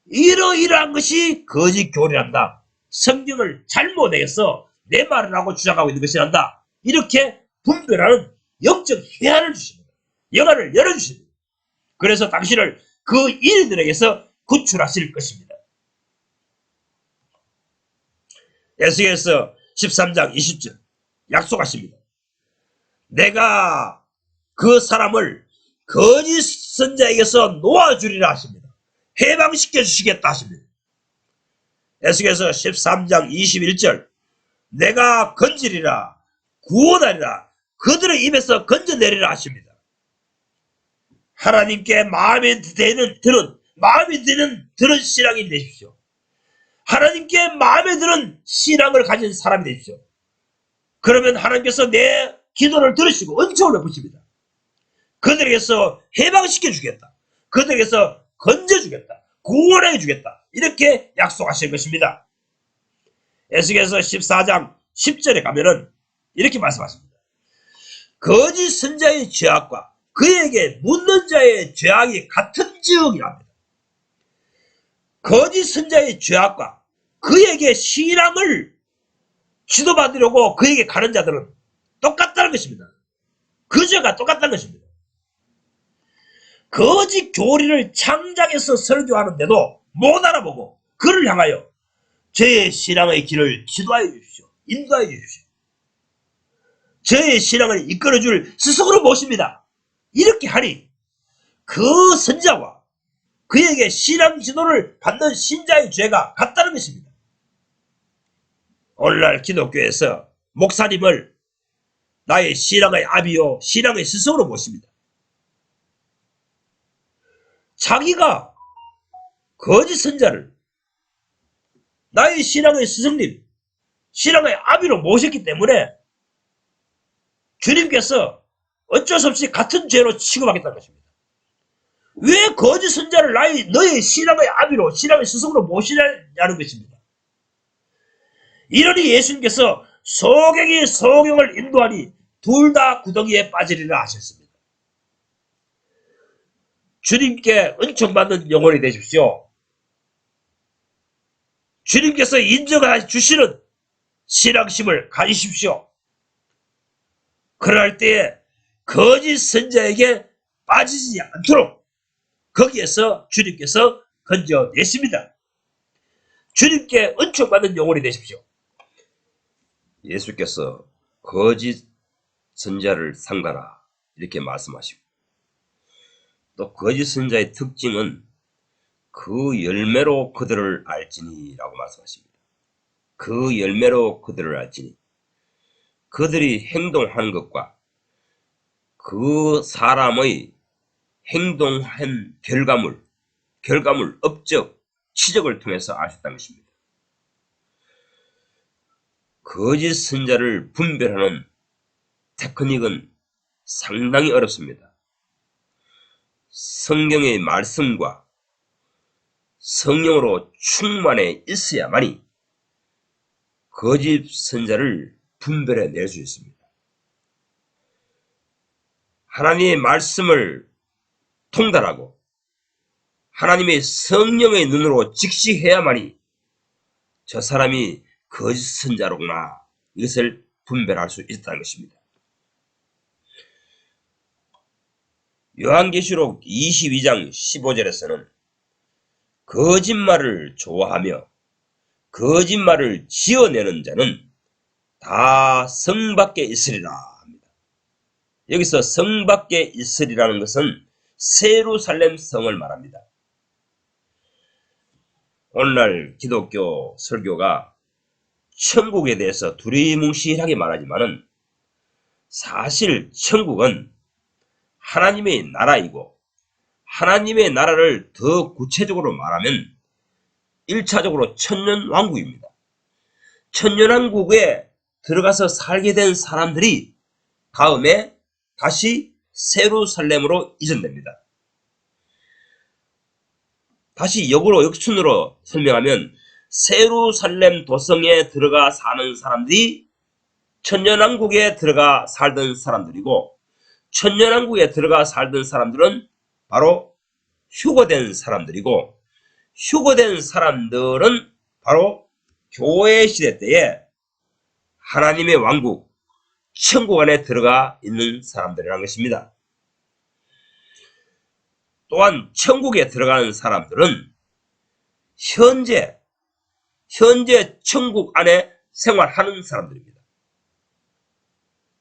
이러이러한 것이 거짓 교리란다, 성경을 잘못 해서 내 말을 하고 주장하고 있는 것이란다, 이렇게 분별하는 영적 회한을 주십니다. 영안을 열어주십니다. 그래서 당신을 그 일들에게서 구출하실 것입니다. 에스겔서 13장 20절 약속하십니다. 내가 그 사람을 거짓 선자에게서 놓아주리라 하십니다. 해방시켜 주시겠다 하십니다. 에스겔서 13장 21절 내가 건지리라 구원하리라 그들의 입에서 건져내리라 하십니다. 하나님께 마음에 드는 신앙이 되십시오. 하나님께 마음에 드는 신앙을 가진 사람이 되십시오. 그러면 하나님께서 내 기도를 들으시고 은총을 베푸십니다. 그들에게서 해방시켜 주겠다. 그들에게서 건져주겠다. 구원해 주겠다. 이렇게 약속하실 것입니다. 에스겔서 14장 10절에 가면은 이렇게 말씀하십니다. 거짓 선자의 죄악과 그에게 묻는 자의 죄악이 같은 지역이랍니다. 거짓 선자의 죄악과 그에게 신앙을 지도받으려고 그에게 가는 자들은 똑같다는 것입니다. 그 죄가 똑같다는 것입니다. 거짓 교리를 창작해서 설교하는데도 못 알아보고 그를 향하여 저의 신앙의 길을 지도하여 주십시오. 인도하여 주십시오. 저의 신앙을 이끌어줄 스승으로 모십니다. 이렇게 하니 그 선자와 그에게 신앙 지도를 받는 신자의 죄가 같다는 것입니다. 오늘날 기독교에서 목사님을 나의 신앙의 아비요 신앙의 스승으로 모십니다. 자기가 거짓 선자를 나의 신앙의 스승님, 신앙의 아비로 모셨기 때문에 주님께서 어쩔 수 없이 같은 죄로 취급하겠다는 것입니다. 왜 거짓 선자를 너의 신앙의 아비로, 신앙의 스승으로 모시냐는 것입니다. 이러니 예수님께서 소경이 소경을 인도하니 둘 다 구덩이에 빠지리라 하셨습니다. 주님께 은총받는 영혼이 되십시오. 주님께서 인정해 주시는 신앙심을 가지십시오. 그럴 때에 거짓 선자에게 빠지지 않도록 거기에서 주님께서 건져내십니다. 주님께 은총받는 영혼이 되십시오. 예수께서 거짓 선자를 삼가라 이렇게 말씀하시고, 또 거짓 선자의 특징은 그 열매로 그들을 알지니 라고 말씀하십니다. 그 열매로 그들을 알지니, 그들이 행동하는 것과 그 사람의 행동한 결과물, 업적, 치적을 통해서 알 수 있다는 것입니다. 거짓 선자를 분별하는 테크닉은 상당히 어렵습니다. 성경의 말씀과 성령으로 충만해 있어야만이 거짓 선자를 분별해 낼 수 있습니다. 하나님의 말씀을 통달하고 하나님의 성령의 눈으로 직시해야만이 저 사람이 거짓 선자로구나, 이것을 분별할 수 있다는 것입니다. 요한계시록 22장 15절에서는 거짓말을 좋아하며 거짓말을 지어내는 자는 다 성 밖에 있으리라 합니다. 여기서 성 밖에 있으리라는 것은 세루살렘 성을 말합니다. 오늘날 기독교 설교가 천국에 대해서 두리뭉실하게 말하지만은 사실 천국은 하나님의 나라이고, 하나님의 나라를 더 구체적으로 말하면 1차적으로 천년왕국입니다. 천년왕국에 들어가서 살게 된 사람들이 다음에 다시 세루살렘으로 이전됩니다. 다시 역순으로 설명하면 세루살렘 도성에 들어가 사는 사람들이 천년왕국에 들어가 살던 사람들이고, 천년왕국에 들어가 살던 사람들은 바로 휴거된 사람들이고, 휴거된 사람들은 바로 교회 시대 때에 하나님의 왕국, 천국 안에 들어가 있는 사람들이라는 것입니다. 또한 천국에 들어가는 사람들은 현재 천국 안에 생활하는 사람들입니다.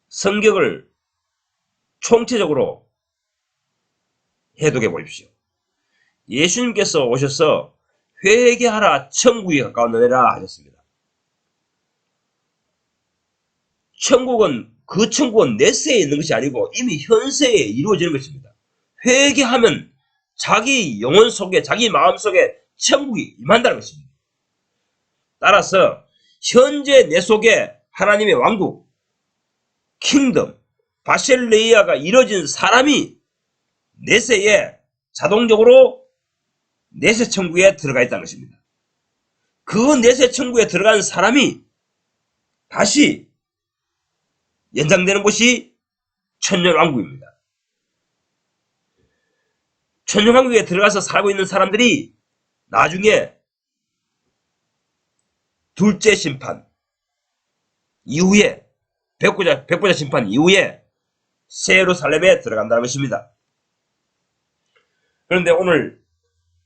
성경을 총체적으로 해독해 보십시오. 예수님께서 오셔서 회개하라, 천국이 가까웠느니라 하셨습니다. 그 천국은 내세에 있는 것이 아니고 이미 현세에 이루어지는 것입니다. 회개하면 자기 영혼 속에, 자기 마음 속에 천국이 임한다는 것입니다. 따라서 현재 내 속에 하나님의 왕국, 킹덤, 바셀레이아가 이루어진 사람이 내세에 자동적으로 내세 천국에 들어가 있다는 것입니다. 그 내세 천국에 들어간 사람이 다시 연장되는 곳이 천년왕국입니다. 천년왕국에 들어가서 살고 있는 사람들이 나중에 둘째 심판 이후에, 백보자 심판 이후에 세루살렘에 들어간다는 것입니다. 그런데 오늘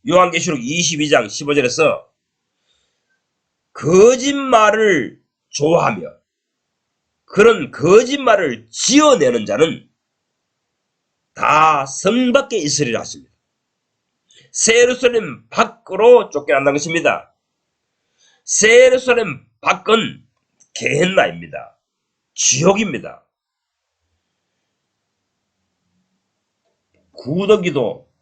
요한계시록 22장 15절에서 거짓말을 좋아하며 그런 거짓말을 지어내는 자는 다 성 밖에 있으리라 하십니다. 세루살렘 밖으로 쫓겨난다는 것입니다. 세루살렘 밖은 게헨나입니다. 지옥입니다. 구더기도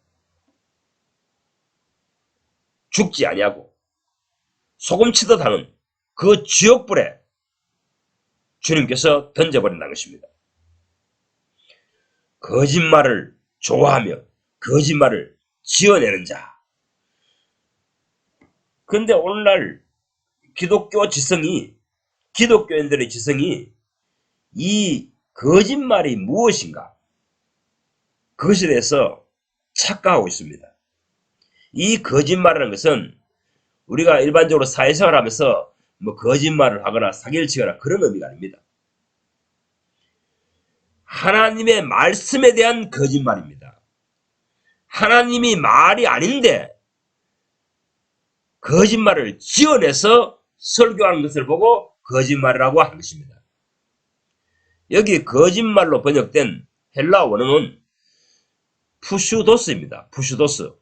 죽지 아니하고 소금치듯 하는 그 지옥불에 주님께서 던져버린다는 것입니다. 거짓말을 좋아하며 거짓말을 지어내는 자. 그런데 오늘날 기독교인들의 지성이 이 거짓말이 무엇인가, 그것에 대해서 착각하고 있습니다. 이 거짓말이라는 것은 우리가 일반적으로 사회생활하면서 뭐 거짓말을 하거나 사기를 치거나 그런 의미가 아닙니다. 하나님의 말씀에 대한 거짓말입니다. 하나님이 말이 아닌데 거짓말을 지어내서 설교하는 것을 보고 거짓말이라고 하는 것입니다. 여기 거짓말로 번역된 헬라 원어는 푸슈도스입니다. 푸슈도스.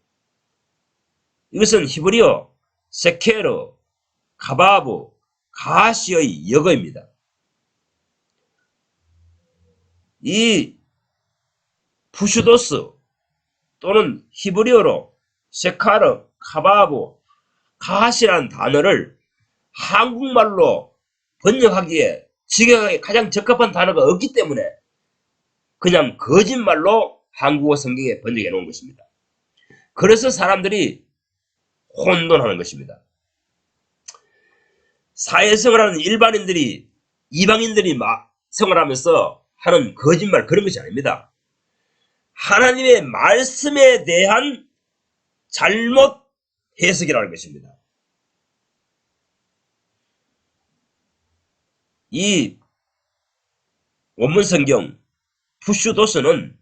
이것은 히브리어 세케르, 가바브, 가시의 역어입니다. 이 푸슈도스 또는 히브리어로 세카르, 카바브, 가시라는 단어를 한국말로 번역하기에 직역하기에 가장 적합한 단어가 없기 때문에 그냥 거짓말로 한국어 성경에 번역해 놓은 것입니다. 그래서 사람들이 혼돈하는 것입니다. 사회생활 하는 일반인들이, 이방인들이 생활하면서 하는 거짓말 그런 것이 아닙니다. 하나님의 말씀에 대한 잘못 해석이라는 것입니다. 이 원문 성경 푸슈도스는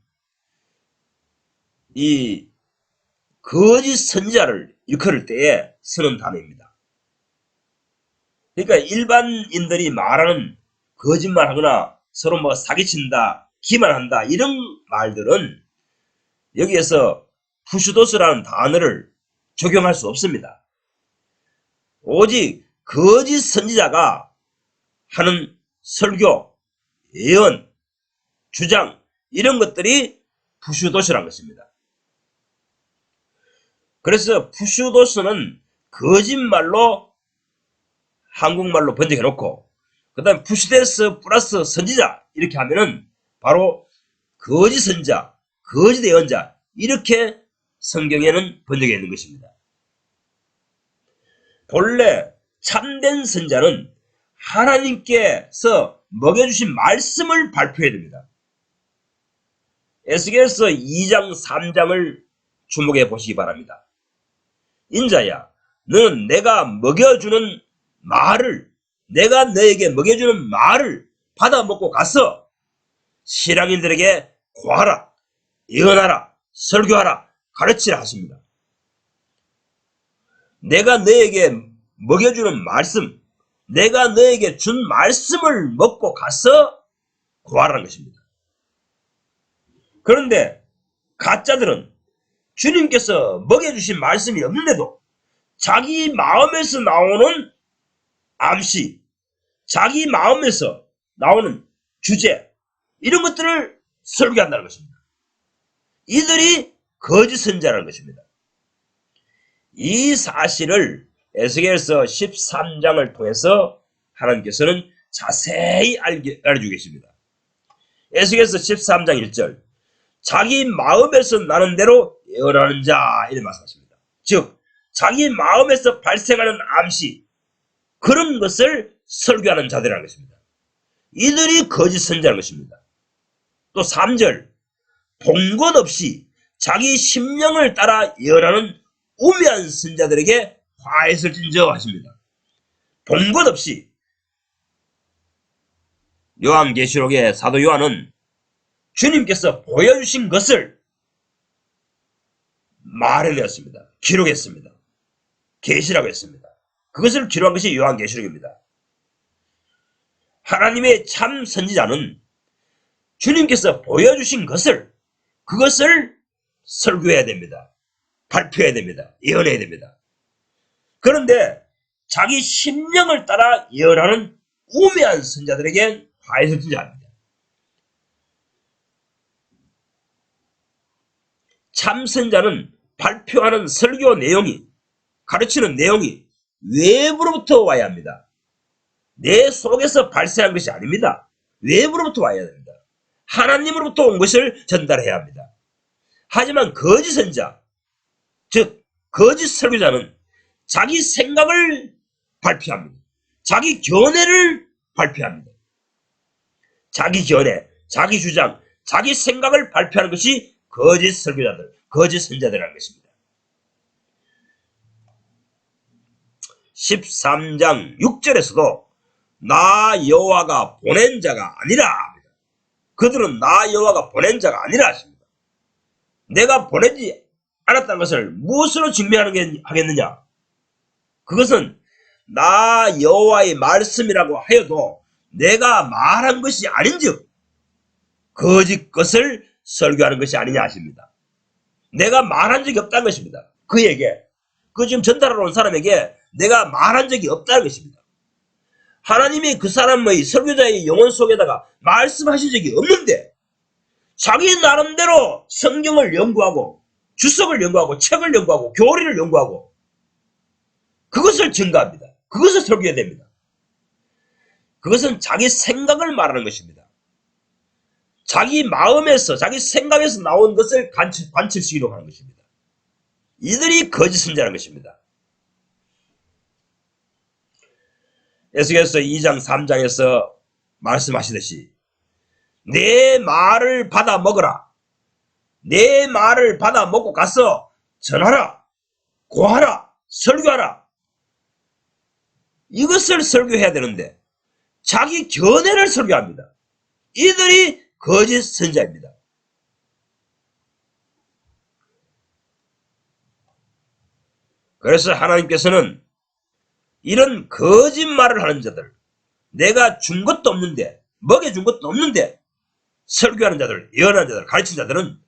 이 거짓 선지자를 일컬을 때에 쓰는 단어입니다. 그러니까 일반인들이 말하는 거짓말하거나 서로 뭐 사기친다, 기만한다 이런 말들은 여기에서 푸슈도스라는 단어를 적용할 수 없습니다. 오직 거짓 선지자가 하는 설교, 예언, 주장 이런 것들이 푸슈도스라는 것입니다. 그래서 푸슈도스는 거짓말로 한국말로 번역해 놓고 그 다음 푸슈데스 플러스 선지자 이렇게 하면은 바로 거짓 선지자, 거짓 예언자 이렇게 성경에는 번역해 있는 것입니다. 본래 참된 선지자는 하나님께서 먹여주신 말씀을 발표해야 됩니다. 에스겔서 2장 3장을 주목해 보시기 바랍니다. 인자야, 너는 내가 먹여주는 말을, 내가 너에게 먹여주는 말을 받아 먹고 가서 신앙인들에게 고하라, 예언하라, 설교하라, 가르치라 하십니다. 내가 너에게 먹여주는 말씀, 내가 너에게 준 말씀을 먹고 가서 구하라는 것입니다. 그런데 가짜들은 주님께서 먹여주신 말씀이 없는데도 자기 마음에서 나오는 암시, 자기 마음에서 나오는 주제 이런 것들을 설교한다는 것입니다. 이들이 거짓 선지자라는 것입니다. 이 사실을 에스겔서 13장을 통해서 하나님께서는 자세히 알려주고 계십니다. 에스겔서 13장 1절 자기 마음에서 나는 대로 예언하는 자 이렇게 말씀하십니다. 즉 자기 마음에서 발생하는 암시 그런 것을 설교하는 자들이라는 것입니다. 이들이 거짓 선지자라는 것입니다. 또 3절 본 것 없이 자기 심령을 따라 예언하는 우매한 선지자들에게 화했을진저 하십니다. 본 것 없이 요한계시록의 사도 요한은 주님께서 보여주신 것을 말해내었습니다. 기록했습니다. 계시라고 했습니다. 그것을 기록한 것이 요한계시록입니다. 하나님의 참 선지자는 주님께서 보여주신 것을 그것을 설교해야 됩니다. 발표해야 됩니다. 예언해야 됩니다. 그런데 자기 심령을 따라 예언하는 우매한 선자들에겐 화해설진자 아닙니다. 참선자는 발표하는 설교 내용이 가르치는 내용이 외부로부터 와야 합니다. 내 속에서 발생한 것이 아닙니다. 외부로부터 와야 됩니다. 하나님으로부터 온 것을 전달해야 합니다. 하지만 거짓 선자, 즉 거짓 설교자는 자기 생각을 발표합니다. 자기 견해를 발표합니다. 자기 견해, 자기 주장, 자기 생각을 발표하는 것이 거짓 설교자들, 거짓 선자들이라는 것입니다. 13장 6절에서도 나 여호와가 보낸 자가 아니라 합니다. 그들은 나 여호와가 보낸 자가 아니라 하십니다. 내가 보내지 않았다는 것을 무엇으로 증명하겠느냐? 그것은 나 여호와의 말씀이라고 하여도 내가 말한 것이 아닌즉 거짓 것을 설교하는 것이 아니냐 하십니다. 내가 말한 적이 없다는 것입니다. 그에게, 그 지금 전달하러 온 사람에게 내가 말한 적이 없다는 것입니다. 하나님이 그 사람의 설교자의 영혼 속에다가 말씀하신 적이 없는데 자기 나름대로 성경을 연구하고 주석을 연구하고 책을 연구하고 교리를 연구하고 그것을 증가합니다. 그것을 설교해야 됩니다. 그것은 자기 생각을 말하는 것입니다. 자기 마음에서 자기 생각에서 나온 것을 관측시키려고 하는 것입니다. 이들이 거짓 선자라는 것입니다. 에스겔서 2장 3장에서 말씀하시듯이 내 말을 받아 먹어라. 내 말을 받아 먹고 가서 전하라. 고하라. 설교하라. 이것을 설교해야 되는데 자기 견해를 설교합니다. 이들이 거짓 선자입니다. 그래서 하나님께서는 이런 거짓말을 하는 자들, 내가 준 것도 없는데, 먹여준 것도 없는데 설교하는 자들, 예언하는 자들, 가르치는 자들은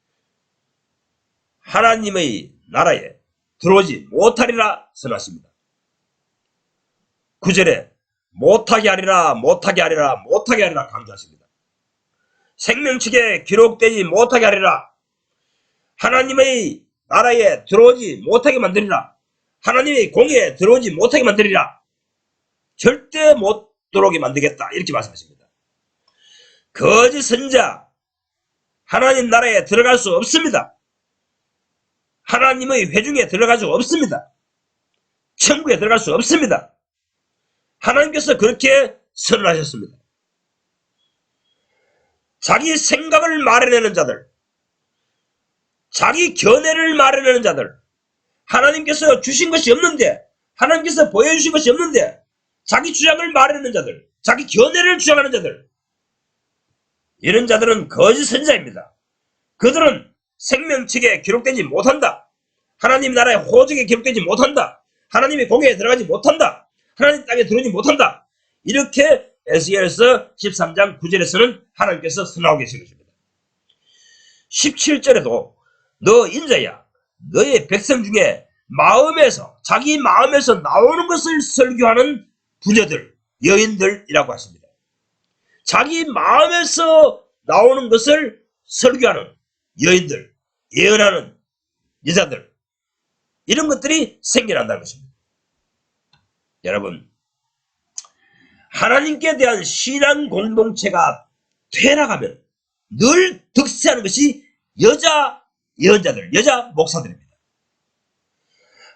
하나님의 나라에 들어오지 못하리라 선하십니다. 9절에 못하게 하리라, 못하게 하리라, 못하게 하리라 강조하십니다. 생명책에 기록되지 못하게 하리라. 하나님의 나라에 들어오지 못하게 만들리라. 하나님의 공의에 들어오지 못하게 만들리라. 절대 못 들어오게 만들겠다. 이렇게 말씀하십니다. 거짓 선자, 하나님 나라에 들어갈 수 없습니다. 하나님의 회중에 들어갈 수 없습니다. 천국에 들어갈 수 없습니다. 하나님께서 그렇게 선언하셨습니다. 자기 생각을 말해내는 자들, 자기 견해를 말해내는 자들, 하나님께서 주신 것이 없는데, 하나님께서 보여주신 것이 없는데 자기 주장을 말해내는 자들, 자기 견해를 주장하는 자들, 이런 자들은 거짓 선자입니다. 그들은 생명책에 기록되지 못한다. 하나님 나라의 호적에 기록되지 못한다. 하나님의 공회에 들어가지 못한다. 하나님 땅에 들어오지 못한다. 이렇게 에스겔서 13장 9절에서는 하나님께서 선언하고 계신 것입니다. 17절에도 너 인자야, 너의 백성 중에 마음에서, 자기 마음에서 나오는 것을 설교하는 부녀들, 여인들이라고 하십니다. 자기 마음에서 나오는 것을 설교하는 여인들, 예언하는 여자들, 이런 것들이 생겨난다는 것입니다. 여러분, 하나님께 대한 신앙 공동체가 퇴락하면 늘 득세하는 것이 여자 예언자들, 여자 목사들입니다.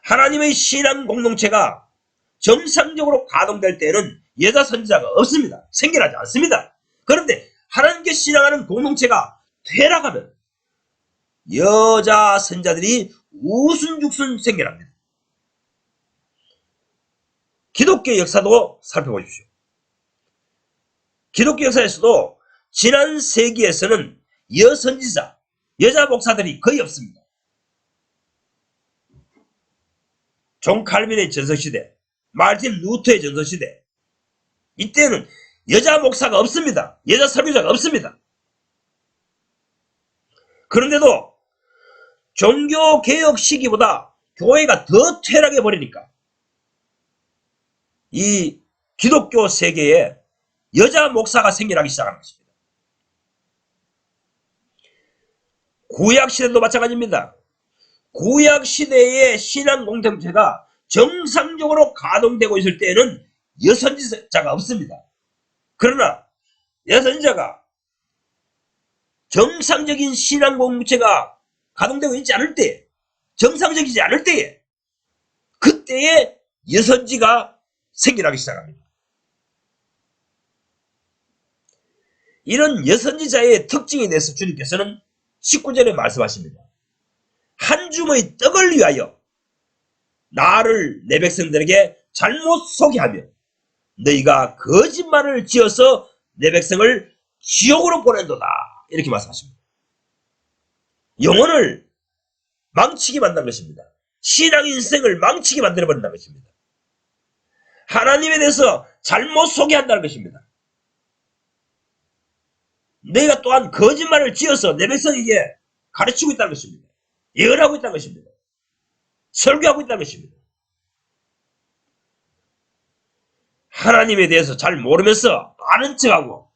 하나님의 신앙 공동체가 정상적으로 가동될 때에는 여자 선지자가 없습니다. 생겨나지 않습니다. 그런데 하나님께 신앙하는 공동체가 퇴락하면 여자 선자들이 우순죽순 생겨납니다. 기독교 역사도 살펴보십시오. 기독교 역사에서도 지난 세기에서는 여선지자, 여자 목사들이 거의 없습니다. 존 칼빈의 전성시대, 마르틴 루터의 전성시대, 이때는 여자 목사가 없습니다. 여자 설교자가 없습니다. 그런데도 종교개혁 시기보다 교회가 더 퇴락해버리니까 이 기독교 세계에 여자 목사가 생겨나기 시작한 것입니다. 구약시대도 마찬가지입니다. 구약시대의 신앙 공동체가 정상적으로 가동되고 있을 때에는 여선지자가 없습니다. 그러나 여선지자가 정상적인 신앙 공동체가 가동되고 있지 않을 때, 정상적이지 않을 때에, 그때에 여선지가 생겨나기 시작합니다. 이런 여선지자의 특징에 대해서 주님께서는 19절에 말씀하십니다. 한 줌의 떡을 위하여 나를 내 백성들에게 잘못 소개하며 너희가 거짓말을 지어서 내 백성을 지옥으로 보낸도다. 이렇게 말씀하십니다. 영혼을 망치게 만든 것입니다. 신앙 인생을 망치게 만들어버린다는 것입니다. 하나님에 대해서 잘못 소개한다는 것입니다. 너희가 또한 거짓말을 지어서 내 백성에게 가르치고 있다는 것입니다. 예언하고 있다는 것입니다. 설교하고 있다는 것입니다. 하나님에 대해서 잘 모르면서 아는 척하고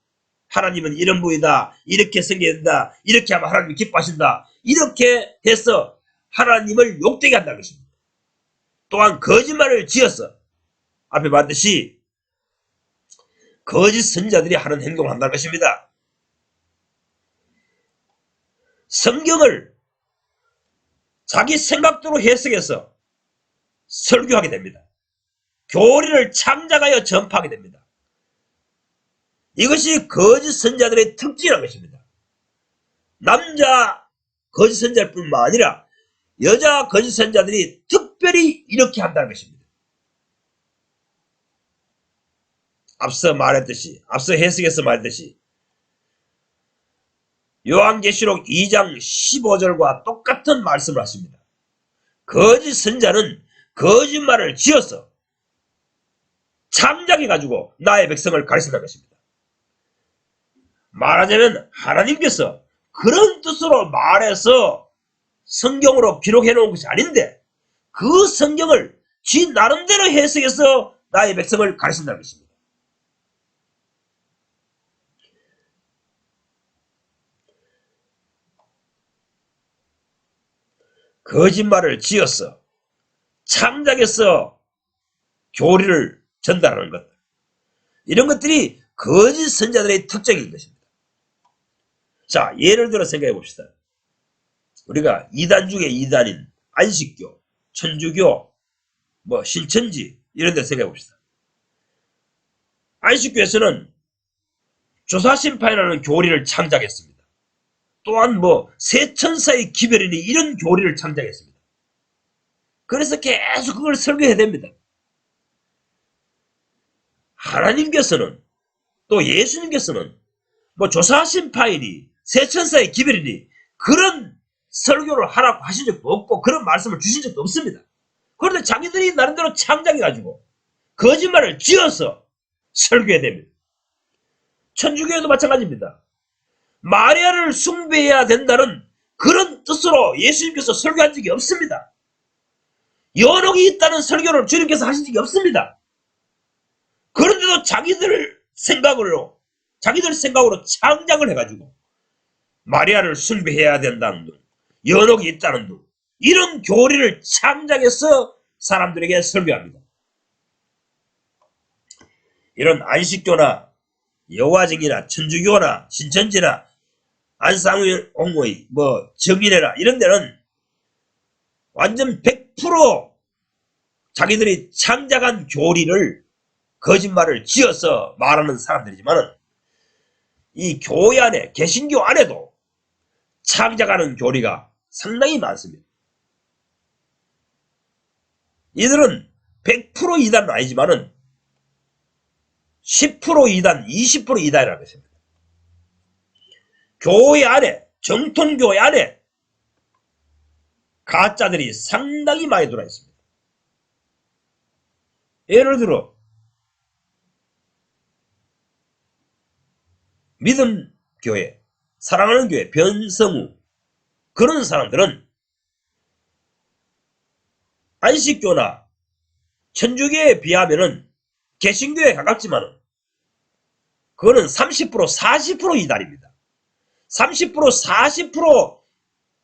하나님은 이런 분이다, 이렇게 생겨야 된다, 이렇게 하면 하나님이 기뻐하신다, 이렇게 해서 하나님을 욕되게 한다는 것입니다. 또한 거짓말을 지어서 앞에 봤듯이 거짓 선지자들이 하는 행동을 한다는 것입니다. 성경을 자기 생각대로 해석해서 설교하게 됩니다. 교리를 창작하여 전파하게 됩니다. 이것이 거짓 선지자들의 특징이라는 것입니다. 남자 거짓 선지자일 뿐만 아니라 여자 거짓 선지자들이 특별히 이렇게 한다는 것입니다. 앞서 해석에서 말했듯이 요한계시록 2장 15절과 똑같은 말씀을 하십니다. 거짓 선지자는 거짓말을 지어서 창작해가지고 나의 백성을 가르친다는 것입니다. 말하자면 하나님께서 그런 뜻으로 말해서 성경으로 기록해 놓은 것이 아닌데 그 성경을 지 나름대로 해석해서 나의 백성을 가르친다는 것입니다. 거짓말을 지어서 창작해서 교리를 전달하는 것, 이런 것들이 거짓 선지자들의 특징인 것입니다. 자, 예를 들어 생각해 봅시다. 우리가 이단 중에 이단인 안식교, 천주교, 신천지 이런 데 생각해 봅시다. 안식교에서는 조사심판이라는 교리를 창작했습니다. 또한 세천사의 기별이니 이런 교리를 창작했습니다. 그래서 계속 그걸 설교해야 됩니다. 하나님께서는 또 예수님께서는 조사심판이니 세천사의 기별이니 그런 설교를 하라고 하신 적도 없고 그런 말씀을 주신 적도 없습니다. 그런데 자기들이 나름대로 창작해가지고 거짓말을 지어서 설교해야 됩니다. 천주교에도 마찬가지입니다. 마리아를 숭배해야 된다는 그런 뜻으로 예수님께서 설교한 적이 없습니다. 연옥이 있다는 설교를 주님께서 하신 적이 없습니다. 그런데도 자기들 생각으로 창작을 해가지고 마리아를 숭배해야 된다는 등, 연옥이 있다는 등 이런 교리를 창작해서 사람들에게 설교합니다. 이런 안식교나 여화정이나 천주교나 신천지나 안상홍의 정인회나 이런 데는 완전 100% 자기들이 창작한 교리를 거짓말을 지어서 말하는 사람들이지만 이 교회 안에 개신교 안에도 창작하는 교리가 상당히 많습니다. 이들은 100% 이단은 아니지만은 10% 이단, 20% 이단이라는 것입니다. 교회 안에, 정통교회 안에 가짜들이 상당히 많이 들어와 있습니다. 예를 들어 믿음 교회, 사랑하는 교회, 변성우 그런 사람들은 안식교나 천주교에 비하면은 개신교에 가깝지만은 그거는 30% 40% 이단입니다. 30% 40%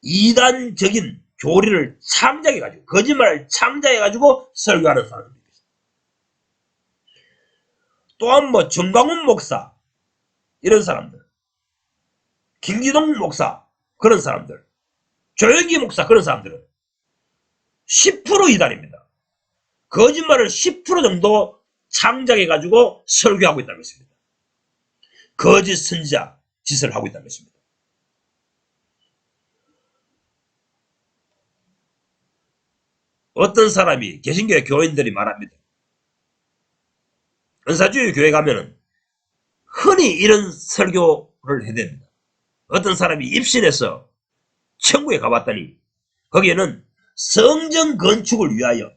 이단적인 교리를 창작해가지고 거짓말을 창작해가지고 설교하는 사람입니다. 또한 정광훈 목사 이런 사람들, 김기동 목사 그런 사람들, 조영기 목사 그런 사람들은 10% 이단입니다. 거짓말을 10% 정도 창작해가지고 설교하고 있다는 것입니다. 거짓 선지자 짓을 하고 있다는 것입니다. 어떤 사람이 개신교의 교인들이 말합니다. 은사주의 교회 가면은 흔히 이런 설교를 해야 됩니다. 어떤 사람이 입신해서 천국에 가봤더니 거기에는 성전 건축을 위하여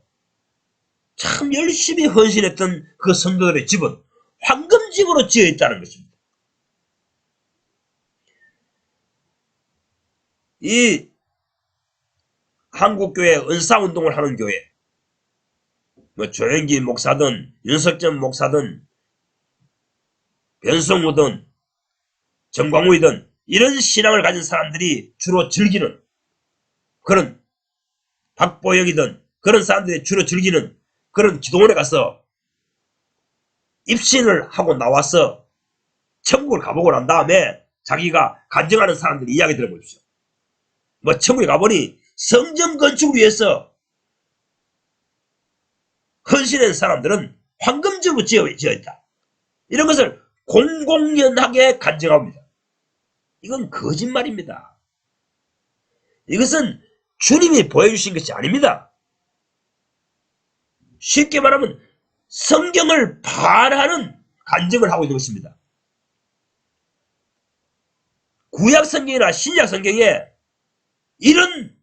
참 열심히 헌신했던 그 성도들의 집은 황금집으로 지어 있다는 것입니다. 이 한국교회 은사운동을 하는 교회, 뭐 조영기 목사든 윤석전 목사든 변성우든 정광우이든 이런 신앙을 가진 사람들이 주로 즐기는, 그런 박보영이든 그런 사람들이 주로 즐기는 그런 기도원에 가서 입신을 하고 나와서 천국을 가보고 난 다음에 자기가 간증하는 사람들이 이야기 들어보십시오. 뭐 천국에 가보니 성전 건축을 위해서 헌신한 사람들은 황금집으로 지어있다. 이런 것을 공공연하게 간증합니다. 이건 거짓말입니다. 이것은 주님이 보여주신 것이 아닙니다. 쉽게 말하면 성경을 반하는 간증을 하고 있는 것입니다. 구약 성경이나 신약 성경에 이런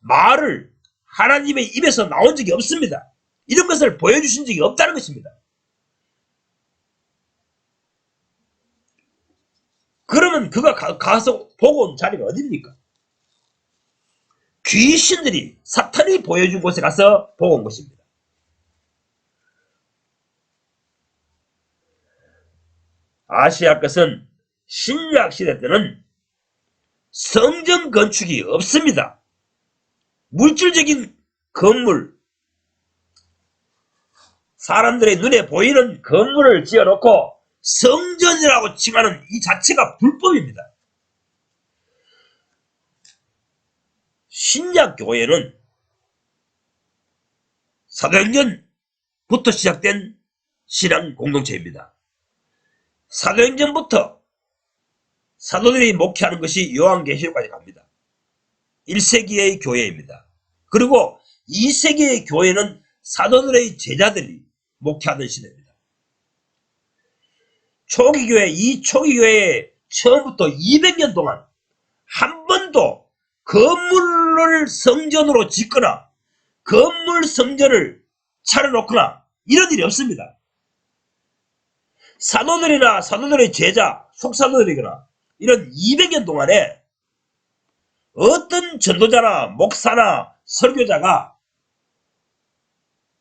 말을 하나님의 입에서 나온 적이 없습니다. 이런 것을 보여주신 적이 없다는 것입니다. 그러면 그가 가서 보고 온 자리가 어디입니까? 귀신들이, 사탄이 보여준 곳에 가서 보고 온 것입니다. 아시아 것은 신약 시대 때는 성전 건축이 없습니다. 물질적인 건물, 사람들의 눈에 보이는 건물을 지어놓고 성전이라고 칭하는 이 자체가 불법입니다. 신약 교회는 사도행전부터 시작된 신앙 공동체입니다. 사도행전부터 사도들이 목회하는 것이 요한계시록까지 갑니다. 1세기의 교회입니다. 그리고 2세기의 교회는 사도들의 제자들이 목회하던 시대입니다. 초기교회, 이 초기교회에 처음부터 200년 동안 한 번도 건물을 성전으로 짓거나 건물 성전을 차려놓거나 이런 일이 없습니다. 사도들이나 사도들의 제자, 속사도들이거나 이런 200년 동안에 어떤 전도자나 목사나 설교자가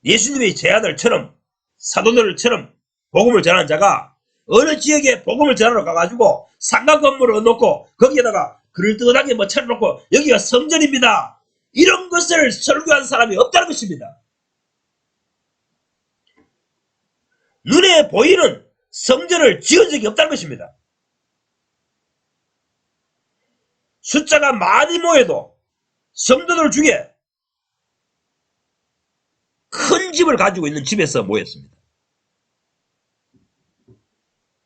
예수님의 제자들처럼 사도들처럼 복음을 전하는 자가 어느 지역에 복음을 전하러 가가지고 상가 건물을 놓고 거기에다가 그럴듯하게 뭐 차려놓고 여기가 성전입니다, 이런 것을 설교한 사람이 없다는 것입니다. 눈에 보이는 성전을 지은 적이 없다는 것입니다. 숫자가 많이 모여도 성도들 중에 큰 집을 가지고 있는 집에서 모였습니다.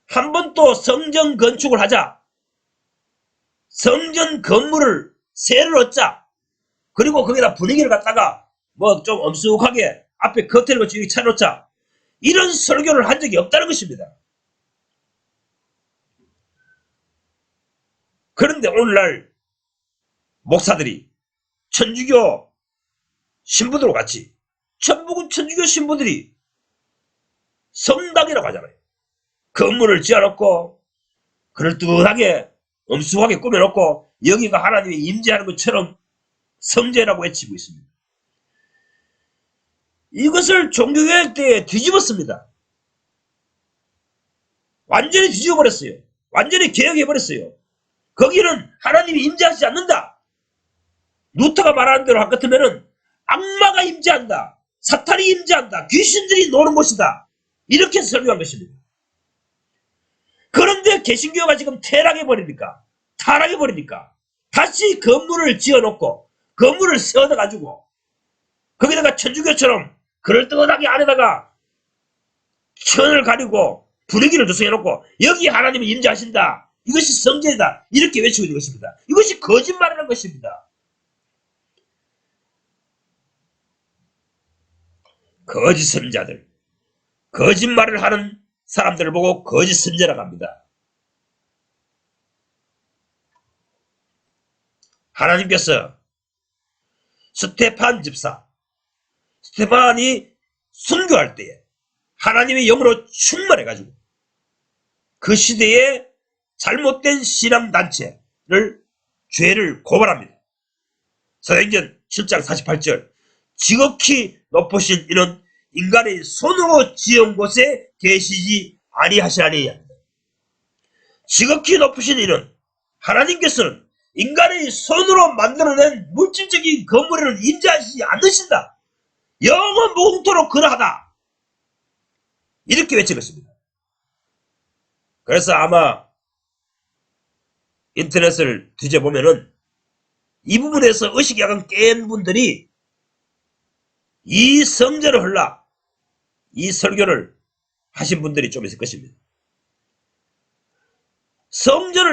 한 번 또 성전 건축을 하자, 성전 건물을 새를 얻자, 그리고 거기다 분위기를 갖다가 뭐 좀 엄숙하게 앞에 커튼을 거치고 차려놓자, 이런 설교를 한 적이 없다는 것입니다. 그런데 오늘날 목사들이 천주교 신부들과 같이 전국은 천주교 신부들이 성당이라고 하잖아요. 건물을 지어놓고 그럴듯하게 엄숙하게 꾸며놓고 여기가 하나님이 임재하는 것처럼 성전이라고 외치고 있습니다. 이것을 종교개혁 때에 뒤집었습니다. 완전히 뒤집어버렸어요. 완전히 개혁해버렸어요. 거기는 하나님이 임재하지 않는다. 루터가 말하는 대로 한 것 같으면은 악마가 임재한다, 사탄이 임재한다, 귀신들이 노는 곳이다, 이렇게 설교한 것입니다. 그런데 개신교가 지금 타락해버리니까 다시 건물을 지어놓고 건물을 세워가지고 거기다가 천주교처럼 그럴듯하게 안에다가 천을 가리고 분위기를 조성해놓고 여기 하나님이 임재하신다, 이것이 성전이다, 이렇게 외치고 있는 것입니다. 이것이 거짓말이라는 것입니다. 거짓 선자들, 거짓말을 하는 사람들을 보고 거짓 선지자라고 합니다. 하나님께서 스테판 집사, 스테판이 순교할 때에 하나님의 영으로 충만해가지고 그 시대에 잘못된 신앙단체를 죄를 고발합니다. 사도행전 7장 48절 지극히 높으신 이는 인간의 손으로 지은 곳에 계시지 아니하시나니 합니다. 지극히 높으신 이는 하나님께서는 인간의 손으로 만들어낸 물질적인 건물에는 임재하시지 않으신다. 영원 무궁토록 그러하다. 이렇게 외친 것입니다. 그래서 아마 인터넷을 뒤져보면은 이 부분에서 의식이 약간 깬 분들이 이 성전을 헐라 이 설교를 하신 분들이 좀 있을 것입니다.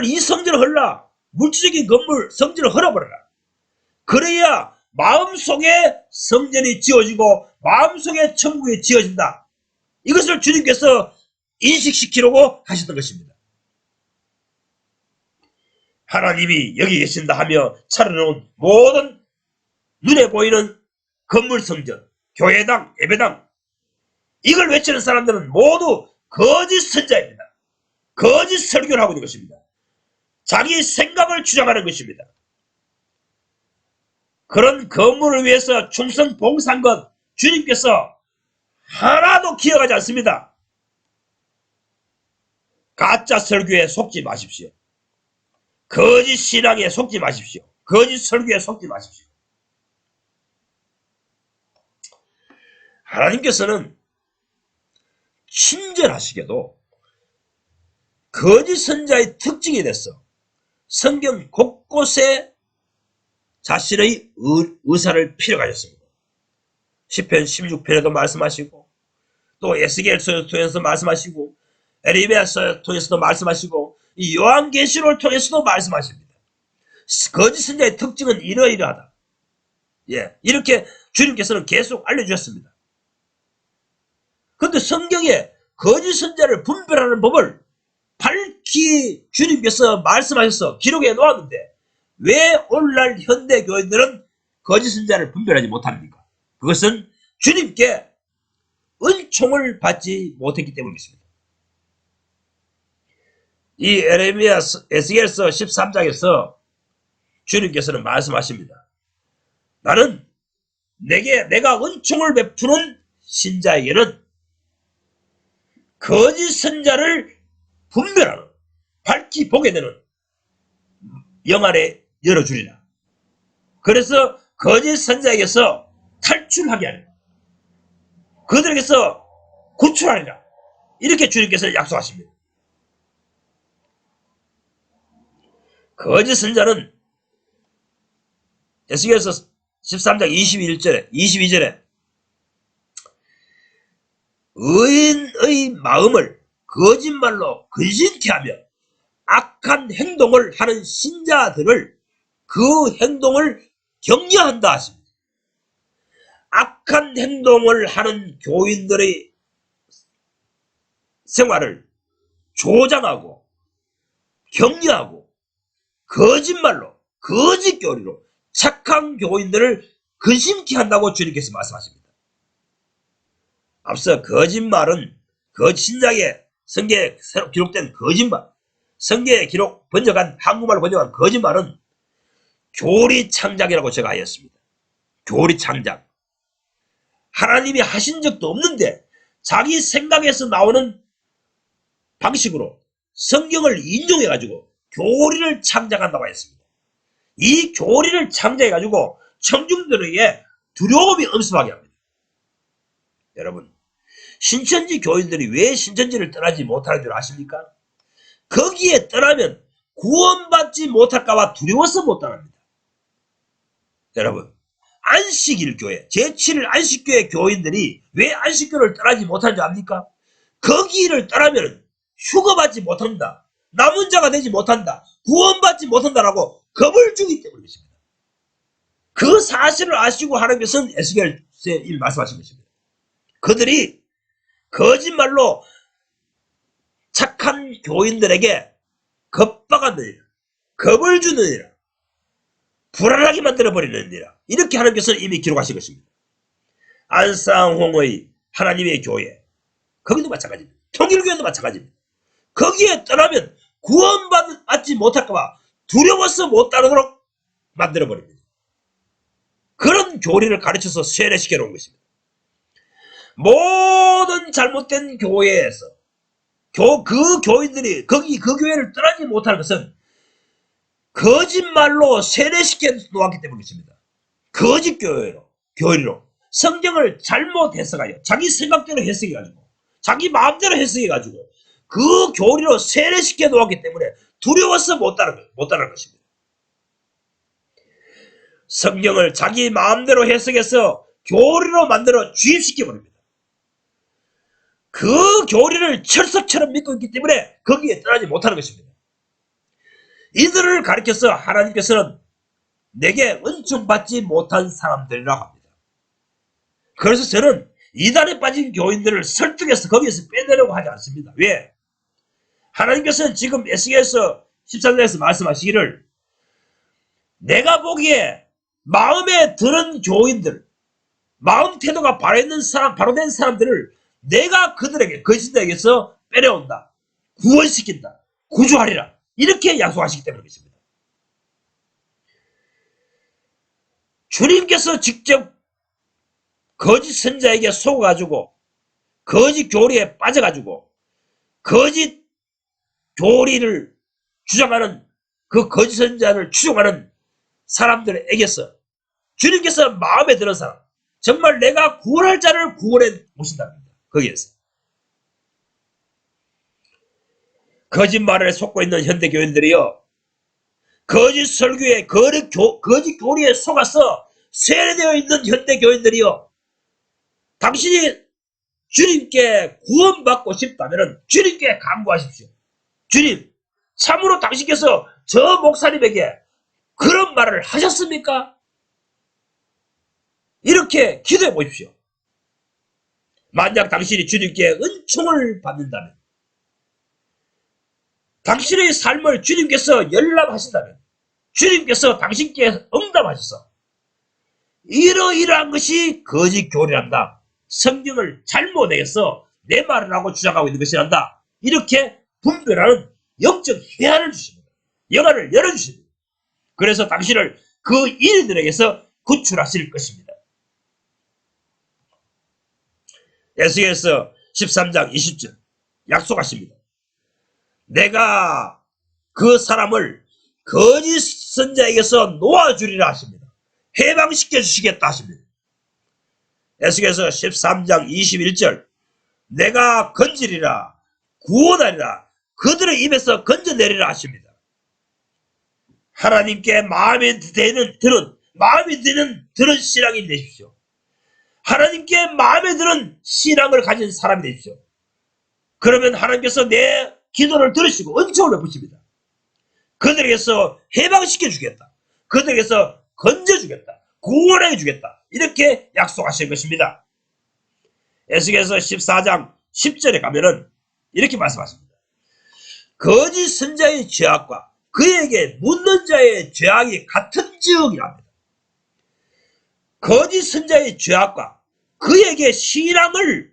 이 성전을 헐라 물질적인 건물 성전을 헐어버려라. 그래야 마음속에 성전이 지어지고 마음속에 천국이 지어진다. 이것을 주님께서 인식시키려고 하셨던 것입니다. 하나님이 여기 계신다 하며 차려놓은 모든 눈에 보이는 건물 성전, 교회당, 예배당 이걸 외치는 사람들은 모두 거짓 선자입니다. 거짓 설교를 하고 있는 것입니다. 자기 생각을 주장하는 것입니다. 그런 건물을 위해서 충성 봉사한 것 주님께서 하나도 기억하지 않습니다. 가짜 설교에 속지 마십시오. 거짓 신앙에 속지 마십시오. 거짓 설교에 속지 마십시오. 하나님께서는 친절하시게도 거짓 선자의 특징이 됐어. 성경 곳곳에 자신의 의사를 피력하셨습니다. 시편 16편에도 말씀하시고 또 에스겔서를 통해서 말씀하시고 에레미야서를 통해서도 말씀하시고 이 요한계시록을 통해서도 말씀하십니다. 거짓 선자의 특징은 이러이러하다. 이렇게 주님께서는 계속 알려주셨습니다. 그런데 성경에 거짓 선자를 분별하는 법을 밝히 주님께서 말씀하셔서 기록해 놓았는데 왜 오늘날 현대 교인들은 거짓 선자를 분별하지 못합니까? 그것은 주님께 은총을 받지 못했기 때문입니다. 이 에레미야 에스겔서 13장에서 주님께서는 말씀하십니다. 나는 내가 은총을 베푸는 신자에게는 거짓 선자를 분별하는 밝히 보게 되는 영 안에 열어주리라. 그래서 거짓 선자에게서 탈출하게 하리라. 그들에게서 구출하리라. 이렇게 주님께서 약속하십니다. 거짓 선자는 에스겔서 13장 22절에 의인의 마음을 거짓말로 근심케 하며 악한 행동을 하는 신자들을 그 행동을 격려한다 하십니다. 악한 행동을 하는 교인들의 생활을 조장하고 격려하고 거짓말로 거짓 교리로 착한 교인들을 근심케 한다고 주님께서 말씀하십니다. 앞서 거짓말은 신약의 성경에 새로 기록된 거짓말, 성경에 한국말로 번역한 거짓말은 교리창작이라고 제가 하였습니다. 교리창작. 하나님이 하신 적도 없는데 자기 생각에서 나오는 방식으로 성경을 인용해가지고 교리를 창작한다고 했습니다. 이 교리를 창작해가지고 청중들에게 두려움이 엄습하게 합니다. 여러분, 신천지 교인들이 왜 신천지를 떠나지 못하는 줄 아십니까? 거기에 떠나면 구원받지 못할까봐 두려워서 못 떠납니다. 여러분, 안식일교회, 제7일 안식교회 교인들이 왜 안식교를 떠나지 못하는 줄 압니까? 거기를 떠나면 휴거받지 못한다. 남은 자가 되지 못한다. 구원받지 못한다라고 겁을 주기 때문입니다. 그 사실을 아시고 하나님께서는 에스겔서에 말씀하신 것입니다. 그들이 거짓말로 착한 교인들에게 겁박하느니라, 겁을 주느니라, 불안하게 만들어버리느니라. 이렇게 하나님께서는 이미 기록하신 것입니다. 안상홍의 하나님의 교회, 거기도 마찬가지입니다. 통일교회도 마찬가지입니다. 거기에 떠나면 구원받지 못할까봐 두려워서 못 따르도록 만들어버립니다. 그런 교리를 가르쳐서 세례시켜 놓은 것입니다. 모든 잘못된 교회에서 그 교인들이 그 교회를 떠나지 못하는 것은 거짓말로 세례시켜 놓았기 때문입니다. 거짓 교리로 성경을 잘못 해석하여 자기 생각대로 해석해가지고 자기 마음대로 해석해가지고 그 교리로 세례시켜 놓았기 때문에 두려워서 못 따르는 것입니다. 성경을 자기 마음대로 해석해서 교리로 만들어 주입시켜 버립니다. 그 교리를 철석처럼 믿고 있기 때문에 거기에 떠나지 못하는 것입니다. 이들을 가리켜서 하나님께서는 내게 은총 받지 못한 사람들이라고 합니다. 그래서 저는 이단에 빠진 교인들을 설득해서 거기에서 빼내려고 하지 않습니다. 왜? 하나님께서는 지금 에스겔서 13장에서 말씀하시기를 내가 보기에 마음에 드는 교인들, 마음 태도가 바로된 사람들을 내가 그들에게, 거짓들에게서 빼내온다, 구원시킨다, 구주하리라, 이렇게 약속하시기 때문에 그렇습니다. 주님께서 직접 거짓 선자에게 속아가지고 거짓 교리에 빠져가지고 거짓 교리를 주장하는 그 거짓 선자를 추종하는 사람들에게서 주님께서 마음에 드는 사람, 정말 내가 구원할 자를 구원해 보신답니다. 거기에서 거짓말에 속고 있는 현대교인들이요, 거짓 설교에 거짓 교리에 속아서 세례되어 있는 현대교인들이요, 당신이 주님께 구원받고 싶다면 주님께 간구하십시오. 주님, 참으로 당신께서 저 목사님에게 그런 말을 하셨습니까? 이렇게 기도해 보십시오. 만약 당신이 주님께 은총을 받는다면, 당신의 삶을 주님께서 열람하신다면, 주님께서 당신께 응답하셔서 이러이러한 것이 거짓 교리란다, 성경을 잘못 해서 내 말을 하고 주장하고 있는 것이란다, 이렇게 분별하는 영적 회한을 주십니다. 영안을 열어주십니다. 그래서 당신을 그 일들에게서 구출하실 것입니다. 에스겔서 13장 20절 약속하십니다. 내가 그 사람을 거짓 선자에게서 놓아주리라 하십니다. 해방시켜 주시겠다 하십니다. 에스겔서 13장 21절 내가 건지리라, 구원하리라, 그들의 입에서 건져내리라 하십니다. 하나님께 마음에 드는 신앙이 되십시오. 하나님께 마음에 드는 신앙을 가진 사람이 되십시오. 그러면 하나님께서 내 기도를 들으시고 은총을 베푸십니다. 그들에게서 해방시켜 주겠다, 그들에게서 건져주겠다, 구원해 주겠다, 이렇게 약속하실 것입니다. 에스겔서 14장 10절에 가면은 이렇게 말씀하십니다. 거짓 선자의 죄악과 그에게 묻는 자의 죄악이 같은 지역이랍니다. 거짓 선자의 죄악과 그에게 신앙을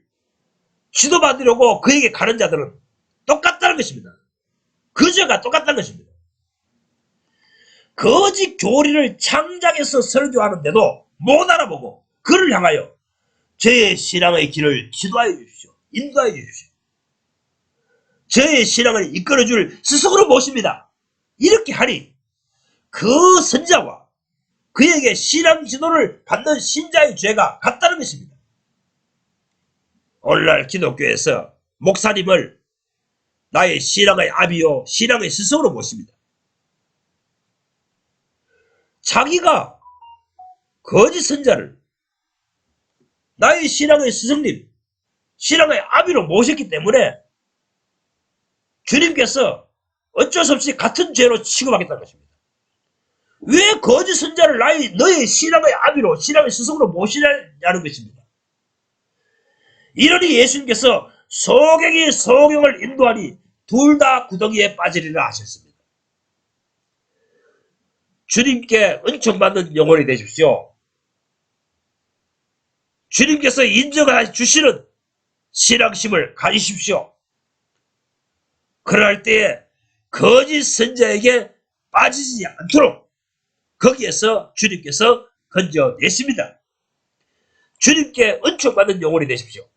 지도받으려고 그에게 가는 자들은 똑같다는 것입니다. 그 죄가 똑같다는 것입니다. 거짓 교리를 창작해서 설교하는데도 못 알아보고 그를 향하여 저의 신앙의 길을 지도하여 주십시오, 인도하여 주십시오, 저의 신앙을 이끌어줄 스승으로 모십니다, 이렇게 하니 그 선자와 그에게 신앙 지도를 받는 신자의 죄가 같다는 것입니다. 오늘날 기독교에서 목사님을 나의 신앙의 아비요 신앙의 스승으로 모십니다. 자기가 거짓 선자를 나의 신앙의 스승님, 신앙의 아비로 모셨기 때문에 주님께서 어쩔 수 없이 같은 죄로 취급하겠다는 것입니다. 왜 거짓 선자를 너의 신앙의 아비로, 신앙의 스승으로 모시냐는 것입니다. 이러니 예수님께서 소경이 소경을 인도하니 둘 다 구덩이에 빠지리라 하셨습니다. 주님께 은총받는 영혼이 되십시오. 주님께서 인정해 주시는 신앙심을 가지십시오. 그럴 때에 거짓 선자에게 빠지지 않도록 거기에서 주님께서 건져내십니다. 주님께 은총받는 영혼이 되십시오.